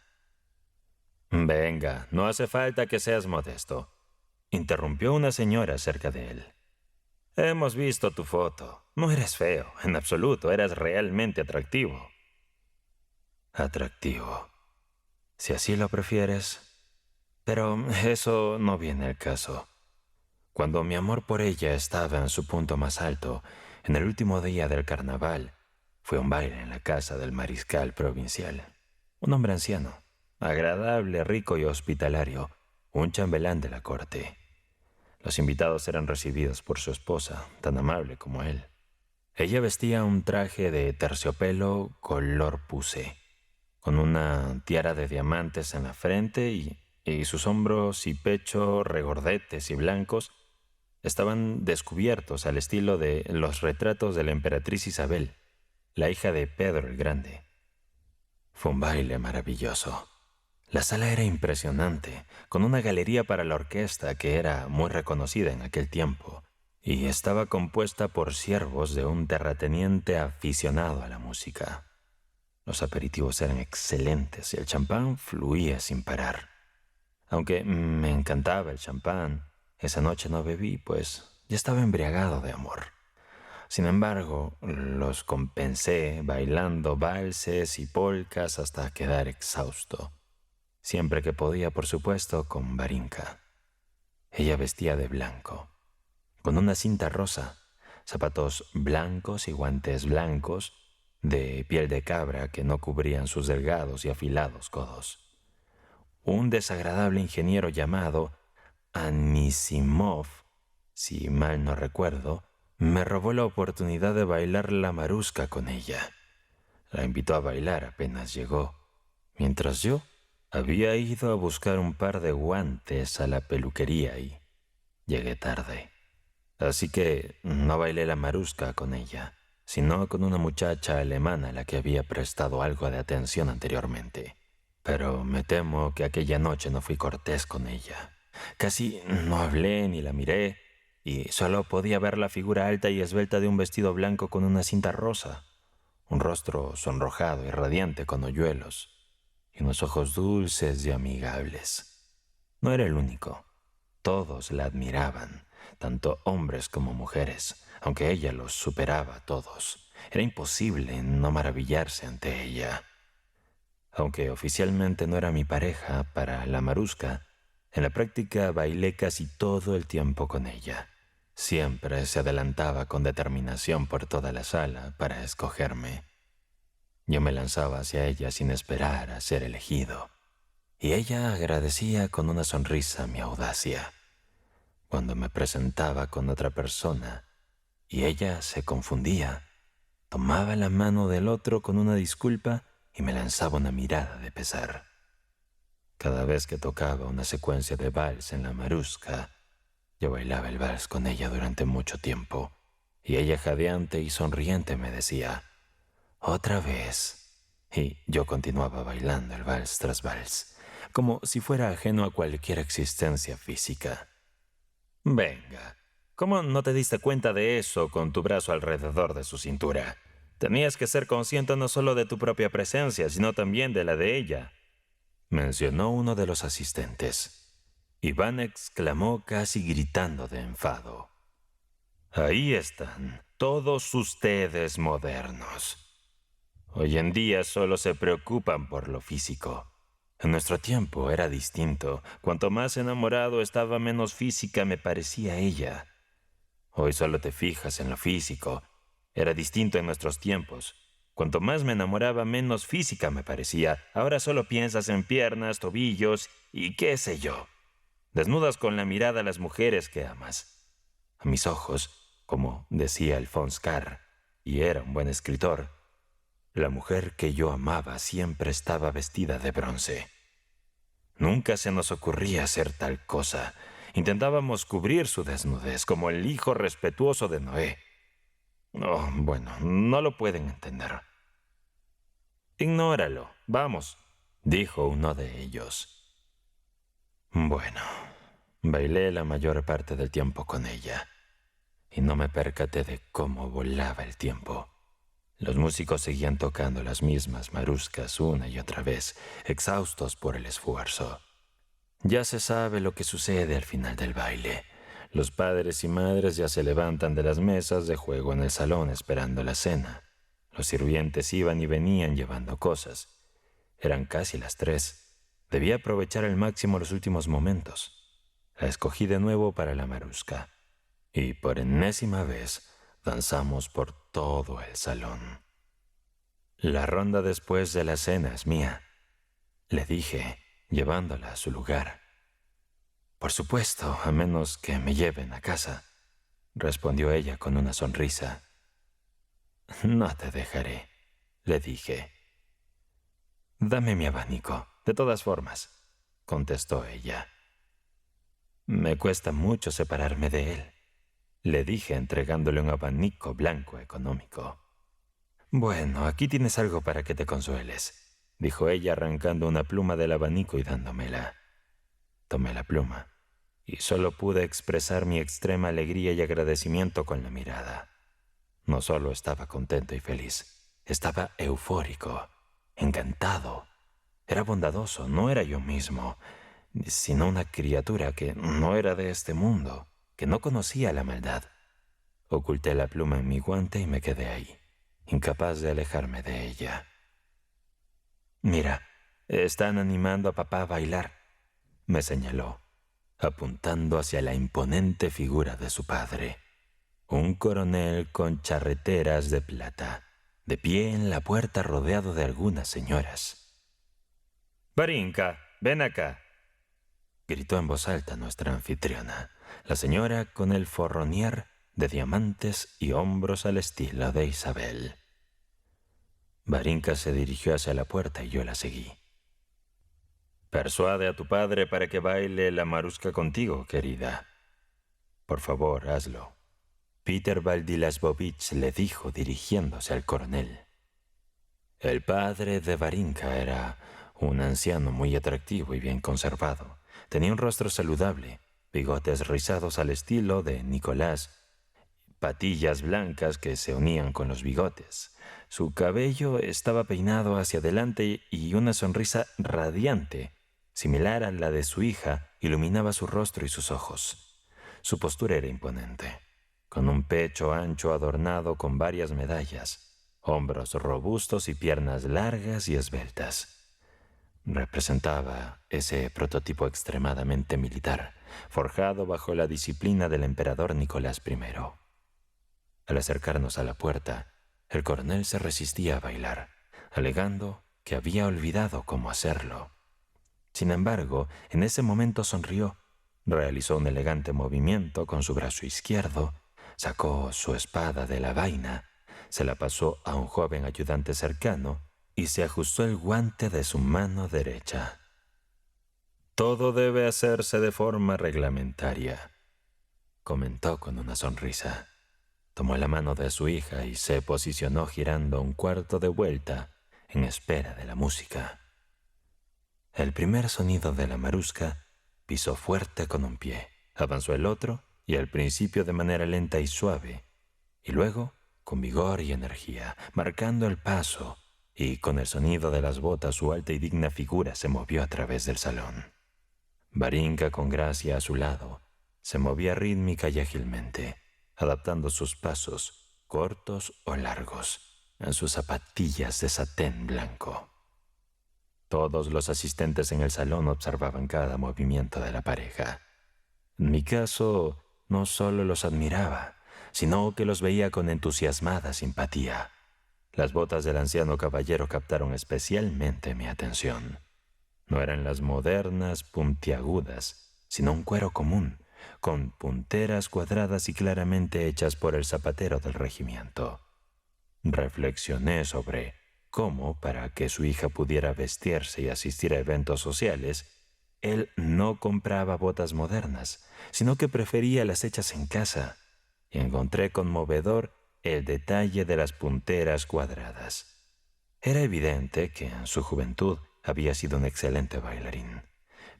S1: «Venga, no hace falta que seas modesto», interrumpió una señora cerca de él. «Hemos visto tu foto. No eres feo, en absoluto. Eras realmente atractivo». «Atractivo, si así lo prefieres. Pero eso no viene al caso. Cuando mi amor por ella estaba en su punto más alto, en el último día del carnaval, fue a un baile en la casa del mariscal provincial. Un hombre anciano, agradable, rico y hospitalario, un chambelán de la corte. Los invitados eran recibidos por su esposa, tan amable como él. Ella vestía un traje de terciopelo color puce, con una tiara de diamantes en la frente y sus hombros y pecho, regordetes y blancos, estaban descubiertos al estilo de los retratos de la emperatriz Isabel, la hija de Pedro el Grande. Fue un baile maravilloso. La sala era impresionante, con una galería para la orquesta que era muy reconocida en aquel tiempo, y estaba compuesta por siervos de un terrateniente aficionado a la música. Los aperitivos eran excelentes y el champán fluía sin parar. Aunque me encantaba el champán, esa noche no bebí, pues ya estaba embriagado de amor. Sin embargo, los compensé bailando valses y polcas hasta quedar exhausto. Siempre que podía, por supuesto, con Varinka. Ella vestía de blanco, con una cinta rosa, zapatos blancos y guantes blancos de piel de cabra que no cubrían sus delgados y afilados codos. Un desagradable ingeniero llamado Anisimov, si mal no recuerdo, me robó la oportunidad de bailar la maruska con ella. La invitó a bailar apenas llegó, mientras yo había ido a buscar un par de guantes a la peluquería y llegué tarde. Así que no bailé la maruska con ella, sino con una muchacha alemana a la que había prestado algo de atención anteriormente. Pero me temo que aquella noche no fui cortés con ella. Casi no hablé ni la miré, y solo podía ver la figura alta y esbelta de un vestido blanco con una cinta rosa, un rostro sonrojado y radiante con hoyuelos, y unos ojos dulces y amigables. No era el único. Todos la admiraban, tanto hombres como mujeres, aunque ella los superaba a todos. Era imposible no maravillarse ante ella. Aunque oficialmente no era mi pareja para la maruska, en la práctica bailé casi todo el tiempo con ella. Siempre se adelantaba con determinación por toda la sala para escogerme. Yo me lanzaba hacia ella sin esperar a ser elegido, y ella agradecía con una sonrisa mi audacia. Cuando me presentaba con otra persona y ella se confundía, tomaba la mano del otro con una disculpa y me lanzaba una mirada de pesar. Cada vez que tocaba una secuencia de vals en la maruska, yo bailaba el vals con ella durante mucho tiempo, y ella jadeante y sonriente me decía, «Otra vez». Y yo continuaba bailando el vals tras vals, como si fuera ajeno a cualquier existencia física. Venga, ¿cómo no te diste cuenta de eso con tu brazo alrededor de su cintura? Tenías que ser consciente no solo de tu propia presencia, sino también de la de ella, mencionó uno de los asistentes. Iván exclamó casi gritando de enfado. Ahí están, todos ustedes modernos. Hoy en día solo se preocupan por lo físico. En nuestro tiempo era distinto. Cuanto más enamorado estaba, menos física me parecía ella. Hoy solo te fijas en lo físico. Era distinto en nuestros tiempos. Cuanto más me enamoraba, menos física me parecía. Ahora solo piensas en piernas, tobillos y qué sé yo. Desnudas con la mirada a las mujeres que amas. A mis ojos, como decía Alphonse Karr, y era un buen escritor, la mujer que yo amaba siempre estaba vestida de bronce. Nunca se nos ocurría hacer tal cosa. Intentábamos cubrir su desnudez como el hijo respetuoso de Noé. Oh, bueno, no lo pueden entender. Ignóralo, vamos, dijo uno de ellos. Bueno, bailé la mayor parte del tiempo con ella, y no me percaté de cómo volaba el tiempo. Los músicos seguían tocando las mismas maruscas una y otra vez, exhaustos por el esfuerzo. Ya se sabe lo que sucede al final del baile. Los padres y madres ya se levantan de las mesas de juego en el salón esperando la cena. Los sirvientes iban y venían llevando cosas. Eran casi las 3. Debía aprovechar al máximo los últimos momentos. La escogí de nuevo para la maruska, y por enésima vez danzamos por todo el salón. La ronda después de la cena es mía, le dije, llevándola a su lugar. Por supuesto, a menos que me lleven a casa, respondió ella con una sonrisa. No te dejaré, le dije. Dame mi abanico, de todas formas, contestó ella. Me cuesta mucho separarme de él, le dije entregándole un abanico blanco económico. Bueno, aquí tienes algo para que te consueles, dijo ella arrancando una pluma del abanico y dándomela. Tomé la pluma, y solo pude expresar mi extrema alegría y agradecimiento con la mirada. No solo estaba contento y feliz, estaba eufórico, encantado. Era bondadoso, no era yo mismo, sino una criatura que no era de este mundo, que no conocía la maldad. Oculté la pluma en mi guante y me quedé ahí, incapaz de alejarme de ella. Mira, están animando a papá a bailar, me señaló, apuntando hacia la imponente figura de su padre. Un coronel con charreteras de plata, de pie en la puerta rodeado de algunas señoras. «Varinka, ven acá», gritó en voz alta nuestra anfitriona, la señora con el forronier de diamantes y hombros al estilo de Isabel. Varinka se dirigió hacia la puerta y yo la seguí. «Persuade a tu padre para que baile la maruska contigo, querida. Por favor, hazlo», Peter Valdilasbovich le dijo dirigiéndose al coronel. El padre de Varinka era un anciano muy atractivo y bien conservado. Tenía un rostro saludable, bigotes rizados al estilo de Nicolás, patillas blancas que se unían con los bigotes. Su cabello estaba peinado hacia adelante y una sonrisa radiante, similar a la de su hija, iluminaba su rostro y sus ojos. Su postura era imponente, con un pecho ancho adornado con varias medallas, hombros robustos y piernas largas y esbeltas. Representaba ese prototipo extremadamente militar, forjado bajo la disciplina del emperador Nicolás I. Al acercarnos a la puerta, el coronel se resistía a bailar, alegando que había olvidado cómo hacerlo. Sin embargo, en ese momento sonrió, realizó un elegante movimiento con su brazo izquierdo, sacó su espada de la vaina, se la pasó a un joven ayudante cercano y se ajustó el guante de su mano derecha. «Todo debe hacerse de forma reglamentaria», comentó con una sonrisa. Tomó la mano de su hija y se posicionó girando un cuarto de vuelta en espera de la música. El primer sonido de la maruska pisó fuerte con un pie, avanzó el otro y al principio de manera lenta y suave, y luego con vigor y energía, marcando el paso, y con el sonido de las botas su alta y digna figura se movió a través del salón. Varinka, con gracia a su lado, se movía rítmica y ágilmente, adaptando sus pasos, cortos o largos, a sus zapatillas de satén blanco. Todos los asistentes en el salón observaban cada movimiento de la pareja. En mi caso, no solo los admiraba, sino que los veía con entusiasmada simpatía. Las botas del anciano caballero captaron especialmente mi atención. No eran las modernas puntiagudas, sino un cuero común, con punteras cuadradas y claramente hechas por el zapatero del regimiento. Reflexioné sobre cómo, para que su hija pudiera vestirse y asistir a eventos sociales, él no compraba botas modernas, sino que prefería las hechas en casa, y encontré conmovedor el detalle de las punteras cuadradas. Era evidente que en su juventud había sido un excelente bailarín,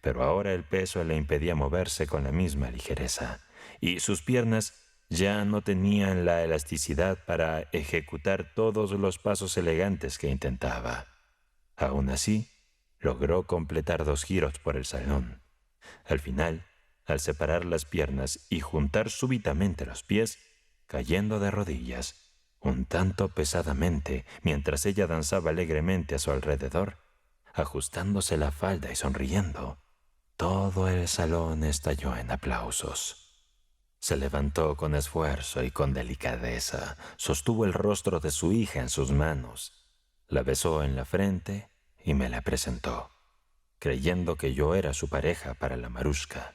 S1: pero ahora el peso le impedía moverse con la misma ligereza, y sus piernas ya no tenían la elasticidad para ejecutar todos los pasos elegantes que intentaba. Aún así, logró completar 2 giros por el salón. Al final, al separar las piernas y juntar súbitamente los pies, cayendo de rodillas, un tanto pesadamente, mientras ella danzaba alegremente a su alrededor, ajustándose la falda y sonriendo, todo el salón estalló en aplausos. Se levantó con esfuerzo y con delicadeza, sostuvo el rostro de su hija en sus manos, la besó en la frente y me la presentó, creyendo que yo era su pareja para la maruska.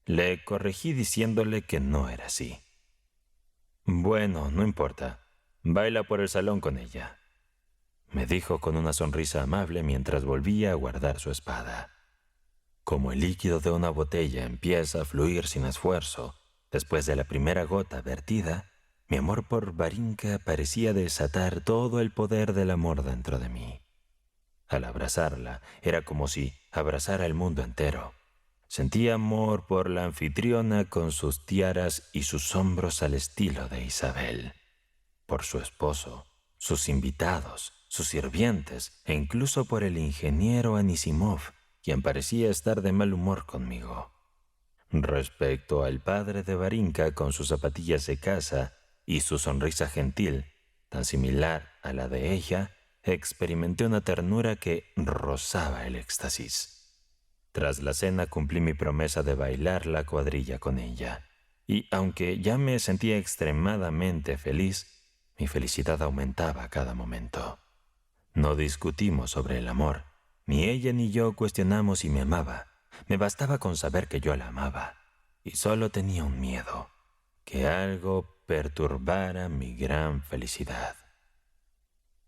S1: Le corregí diciéndole que no era así. «Bueno, no importa. Baila por el salón con ella», me dijo con una sonrisa amable mientras volvía a guardar su espada. Como el líquido de una botella empieza a fluir sin esfuerzo, después de la primera gota vertida, mi amor por Varinka parecía desatar todo el poder del amor dentro de mí. Al abrazarla, era como si abrazara el mundo entero. Sentí amor por la anfitriona con sus tiaras y sus hombros al estilo de Isabel, por su esposo, sus invitados, sus sirvientes e incluso por el ingeniero Anisimov, quien parecía estar de mal humor conmigo. Respecto al padre de Varinka con sus zapatillas de casa y su sonrisa gentil, tan similar a la de ella, experimenté una ternura que rozaba el éxtasis. Tras la cena cumplí mi promesa de bailar la cuadrilla con ella, y aunque ya me sentía extremadamente feliz, mi felicidad aumentaba a cada momento. No discutimos sobre el amor. Ni ella ni yo cuestionamos si me amaba. Me bastaba con saber que yo la amaba. Y solo tenía un miedo: que algo perturbara mi gran felicidad.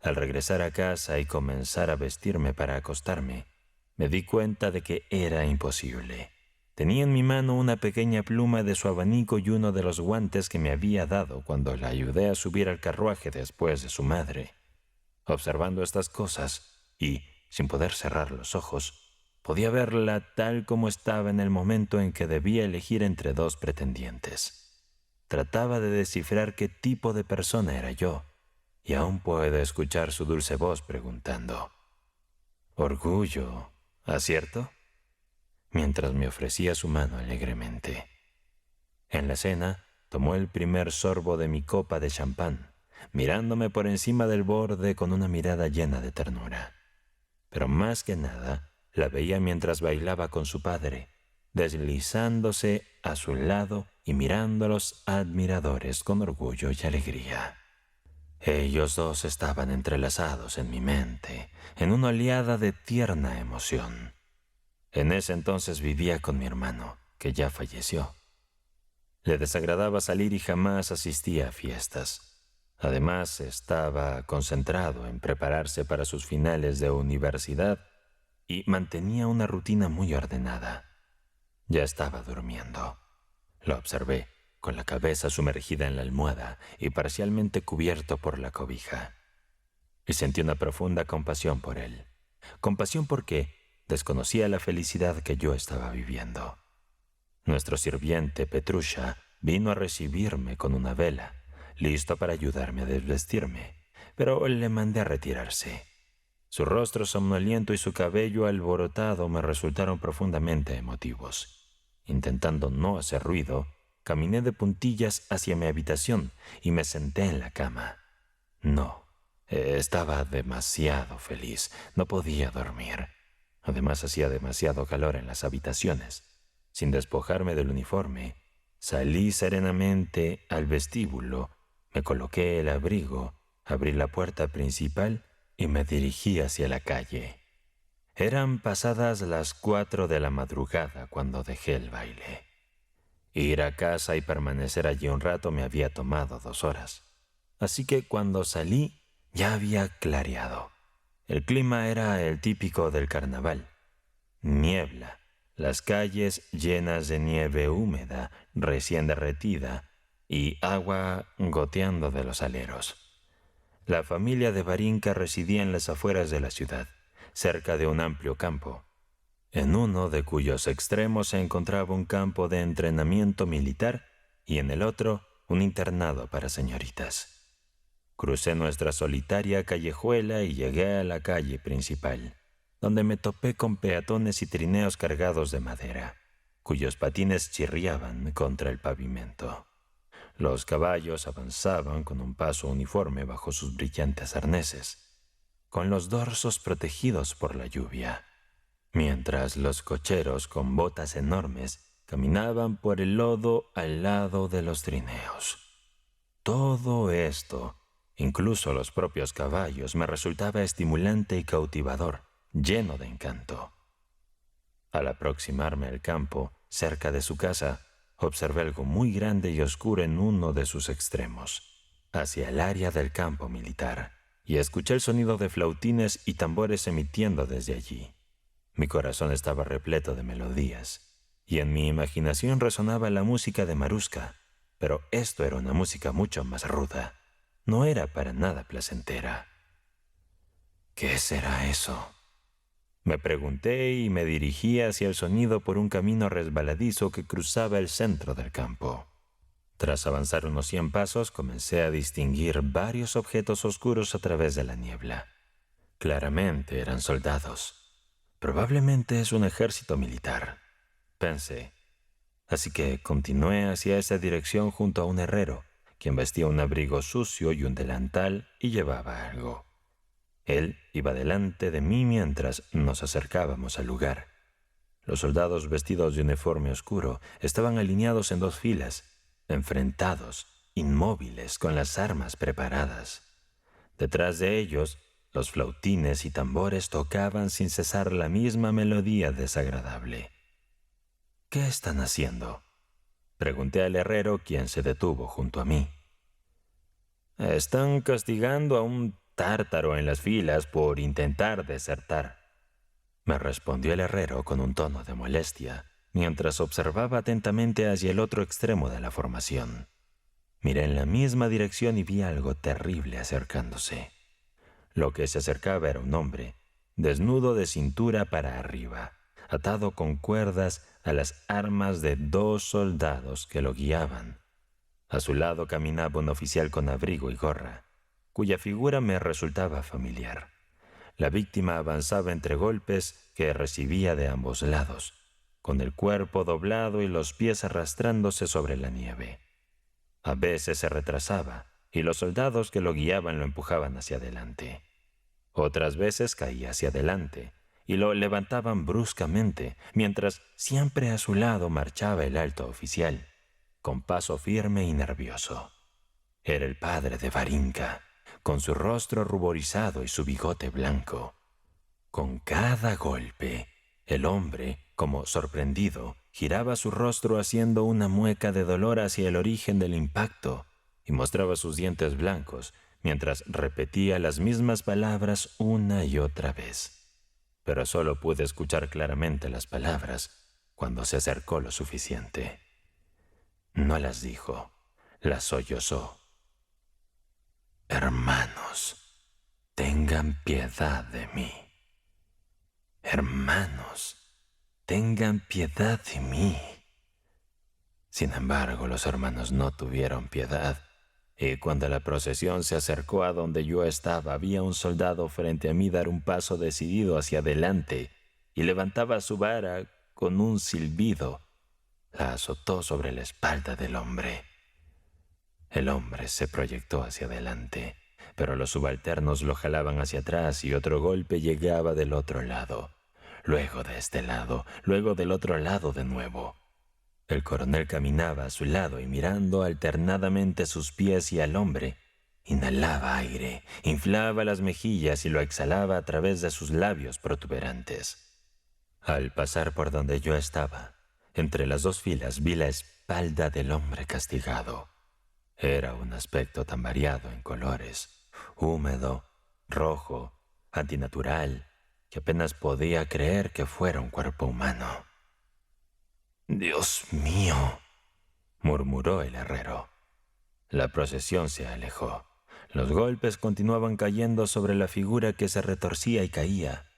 S1: Al regresar a casa y comenzar a vestirme para acostarme, me di cuenta de que era imposible. tenía en mi mano una pequeña pluma de su abanico y uno de los guantes que me había dado cuando la ayudé a subir al carruaje después de su madre. Observando estas cosas y, sin poder cerrar los ojos, podía verla tal como estaba en el momento en que debía elegir entre dos pretendientes. Trataba de descifrar qué tipo de persona era yo, y aún puedo escuchar su dulce voz preguntando: «Orgullo, ¿acierto?», mientras me ofrecía su mano alegremente. En la cena, tomó el primer sorbo de mi copa de champán, mirándome por encima del borde con una mirada llena de ternura. Pero más que nada, la veía mientras bailaba con su padre, deslizándose a su lado y mirando a los admiradores con orgullo y alegría. Ellos dos estaban entrelazados en mi mente, en una oleada de tierna emoción. En ese entonces vivía con mi hermano, que ya falleció. Le desagradaba salir y jamás asistía a fiestas. Además, estaba concentrado en prepararse para sus finales de universidad y mantenía una rutina muy ordenada. Ya estaba durmiendo. Lo observé, con la cabeza sumergida en la almohada y parcialmente cubierto por la cobija. Y sentí una profunda compasión por él. Compasión porque desconocía la felicidad que yo estaba viviendo. Nuestro sirviente Petrusha vino a recibirme con una vela, listo para ayudarme a desvestirme, pero le mandé a retirarse. Su rostro somnoliento y su cabello alborotado me resultaron profundamente emotivos. Intentando no hacer ruido, caminé de puntillas hacia mi habitación y me senté en la cama. No, estaba demasiado feliz, no podía dormir. Además, hacía demasiado calor en las habitaciones. Sin despojarme del uniforme, salí serenamente al vestíbulo, me coloqué el abrigo, abrí la puerta principal y me dirigí hacia la calle. Eran pasadas las 4 de la madrugada cuando dejé el baile. Ir a casa y permanecer allí un rato me había tomado 2 horas. Así que cuando salí ya había clareado. El clima era el típico del carnaval. Niebla, las calles llenas de nieve húmeda, recién derretida, y agua goteando de los aleros. La familia de Varinka residía en las afueras de la ciudad, cerca de un amplio campo, en uno de cuyos extremos se encontraba un campo de entrenamiento militar y en el otro un internado para señoritas. Crucé nuestra solitaria callejuela y llegué a la calle principal, donde me topé con peatones y trineos cargados de madera, cuyos patines chirriaban contra el pavimento. Los caballos avanzaban con un paso uniforme bajo sus brillantes arneses, con los dorsos protegidos por la lluvia, mientras los cocheros con botas enormes caminaban por el lodo al lado de los trineos. Todo esto, incluso los propios caballos, me resultaba estimulante y cautivador, lleno de encanto. Al aproximarme al campo, cerca de su casa, observé algo muy grande y oscuro en uno de sus extremos, hacia el área del campo militar, y escuché el sonido de flautines y tambores emitiendo desde allí. Mi corazón estaba repleto de melodías, y en mi imaginación resonaba la música de Maruska, pero esto era una música mucho más ruda. No era para nada placentera. ¿Qué será eso?, me pregunté y me dirigí hacia el sonido por un camino resbaladizo que cruzaba el centro del campo. Tras avanzar unos 100 pasos, comencé a distinguir varios objetos oscuros a través de la niebla. Claramente eran soldados. Probablemente es un ejército militar, pensé. Así que continué hacia esa dirección junto a un herrero, quien vestía un abrigo sucio y un delantal y llevaba algo. Él iba delante de mí mientras nos acercábamos al lugar. Los soldados vestidos de uniforme oscuro estaban alineados en 2 filas, enfrentados, inmóviles, con las armas preparadas. Detrás de ellos, los flautines y tambores tocaban sin cesar la misma melodía desagradable. «¿Qué están haciendo?», pregunté al herrero, quien se detuvo junto a mí. «Están castigando a un tártaro en las filas por intentar desertar», me respondió el herrero con un tono de molestia, mientras observaba atentamente hacia el otro extremo de la formación. Miré en la misma dirección y vi algo terrible acercándose. Lo que se acercaba era un hombre, desnudo de cintura para arriba, atado con cuerdas a las armas de 2 soldados que lo guiaban. A su lado caminaba un oficial con abrigo y gorra, cuya figura me resultaba familiar. La víctima avanzaba entre golpes que recibía de ambos lados, con el cuerpo doblado y los pies arrastrándose sobre la nieve. A veces se retrasaba y los soldados que lo guiaban lo empujaban hacia adelante. Otras veces caía hacia adelante y lo levantaban bruscamente, mientras siempre a su lado marchaba el alto oficial, con paso firme y nervioso. Era el padre de Varinka, con su rostro ruborizado y su bigote blanco. Con cada golpe, el hombre, como sorprendido, giraba su rostro haciendo una mueca de dolor hacia el origen del impacto y mostraba sus dientes blancos mientras repetía las mismas palabras una y otra vez. Pero solo pude escuchar claramente las palabras cuando se acercó lo suficiente. No las dijo, las sollozó. Hermanos, tengan piedad de mí. Hermanos, tengan piedad de mí. Sin embargo, los hermanos no tuvieron piedad, y cuando la procesión se acercó a donde yo estaba, había un soldado frente a mí dar un paso decidido hacia adelante y levantaba su vara con un silbido. La azotó sobre la espalda del hombre. El hombre se proyectó hacia adelante, pero los subalternos lo jalaban hacia atrás y otro golpe llegaba del otro lado. Luego de este lado, luego del otro lado de nuevo. El coronel caminaba a su lado y mirando alternadamente sus pies y al hombre, inhalaba aire, inflaba las mejillas y lo exhalaba a través de sus labios protuberantes. Al pasar por donde yo estaba, entre las 2 filas vi la espalda del hombre castigado. Era un aspecto tan variado en colores, húmedo, rojo, antinatural, que apenas podía creer que fuera un cuerpo humano. «Dios mío», murmuró el herrero. La procesión se alejó. Los golpes continuaban cayendo sobre la figura que se retorcía y caía.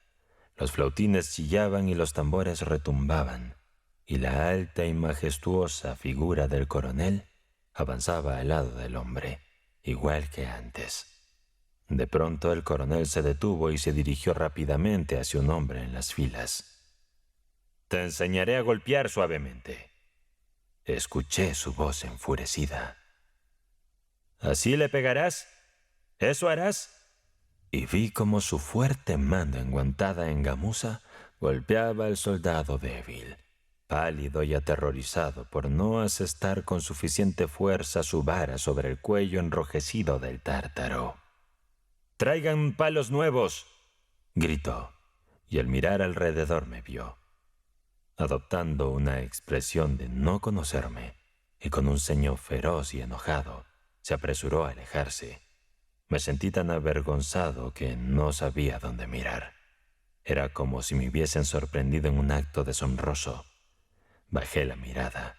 S1: Los flautines chillaban y los tambores retumbaban, y la alta y majestuosa figura del coronel avanzaba al lado del hombre, igual que antes. De pronto el coronel se detuvo y se dirigió rápidamente hacia un hombre en las filas. «Te enseñaré a golpear suavemente». Escuché su voz enfurecida. «¿Así le pegarás? ¿Eso harás?» Y vi cómo su fuerte mano enguantada en gamuza golpeaba al soldado débil, pálido y aterrorizado por no asestar con suficiente fuerza su vara sobre el cuello enrojecido del tártaro. «¡Traigan palos nuevos!», gritó, y al mirar alrededor me vio. Adoptando una expresión de no conocerme y con un ceño feroz y enojado, se apresuró a alejarse. Me sentí tan avergonzado que no sabía dónde mirar. Era como si me hubiesen sorprendido en un acto deshonroso. Bajé la mirada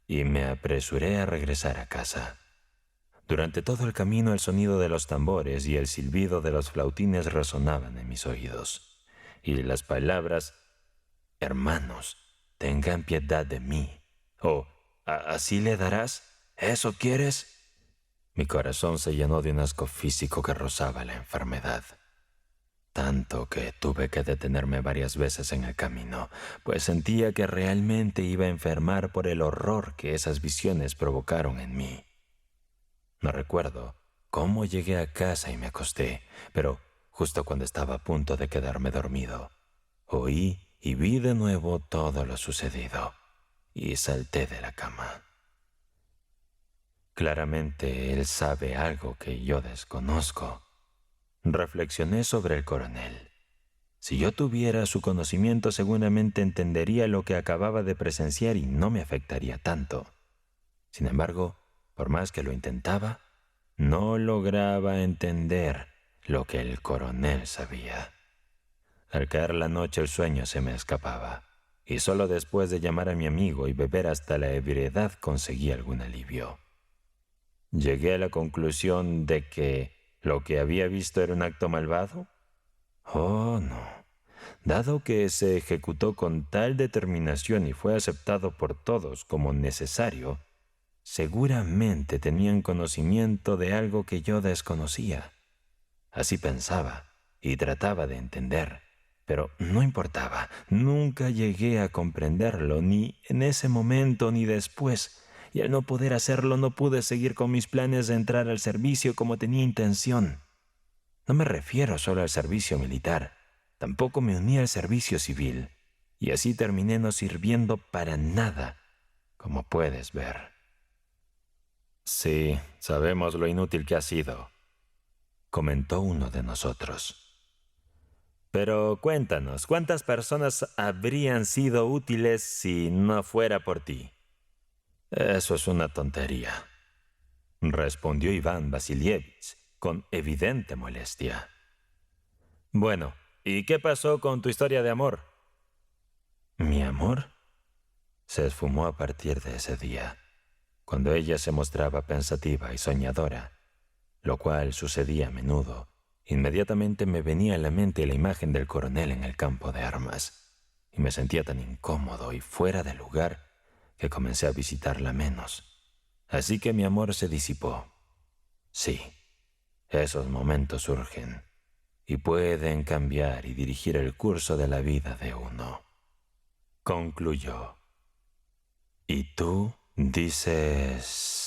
S1: y me apresuré a regresar a casa. Durante todo el camino el sonido de los tambores y el silbido de los flautines resonaban en mis oídos, y las palabras «Hermanos, tengan piedad de mí» o «¿Así le darás? ¿Eso quieres?». Mi corazón se llenó de un asco físico que rozaba la enfermedad. Tanto que tuve que detenerme varias veces en el camino, pues sentía que realmente iba a enfermar por el horror que esas visiones provocaron en mí. No recuerdo cómo llegué a casa y me acosté, pero justo cuando estaba a punto de quedarme dormido, oí y vi de nuevo todo lo sucedido, y salté de la cama. Claramente él sabe algo que yo desconozco. Reflexioné sobre el coronel. Si yo tuviera su conocimiento, seguramente entendería lo que acababa de presenciar y no me afectaría tanto. Sin embargo, por más que lo intentaba, no lograba entender lo que el coronel sabía. Al caer la noche el sueño se me escapaba y solo después de llamar a mi amigo y beber hasta la ebriedad conseguí algún alivio. Llegué a la conclusión de que lo que había visto era un acto malvado. Oh, no. Dado que se ejecutó con tal determinación y fue aceptado por todos como necesario, seguramente tenían conocimiento de algo que yo desconocía. Así pensaba y trataba de entender, pero no importaba. Nunca llegué a comprenderlo, ni en ese momento ni después, y al no poder hacerlo no pude seguir con mis planes de entrar al servicio como tenía intención. No me refiero solo al servicio militar, tampoco me uní al servicio civil, y así terminé no sirviendo para nada, como puedes ver. Sí, sabemos lo inútil que ha sido, comentó uno de nosotros. Pero cuéntanos, ¿cuántas personas habrían sido útiles si no fuera por ti? Eso es una tontería, respondió Iván Vasilievich con evidente molestia. Bueno, ¿y qué pasó con tu historia de amor? ¿Mi amor? Se esfumó a partir de ese día, cuando ella se mostraba pensativa y soñadora, lo cual sucedía a menudo. Inmediatamente me venía a la mente la imagen del coronel en el campo de armas, y me sentía tan incómodo y fuera de lugar que comencé a visitarla menos. Así que mi amor se disipó. Sí, esos momentos surgen y pueden cambiar y dirigir el curso de la vida de uno. Concluyó. ¿Y tú dices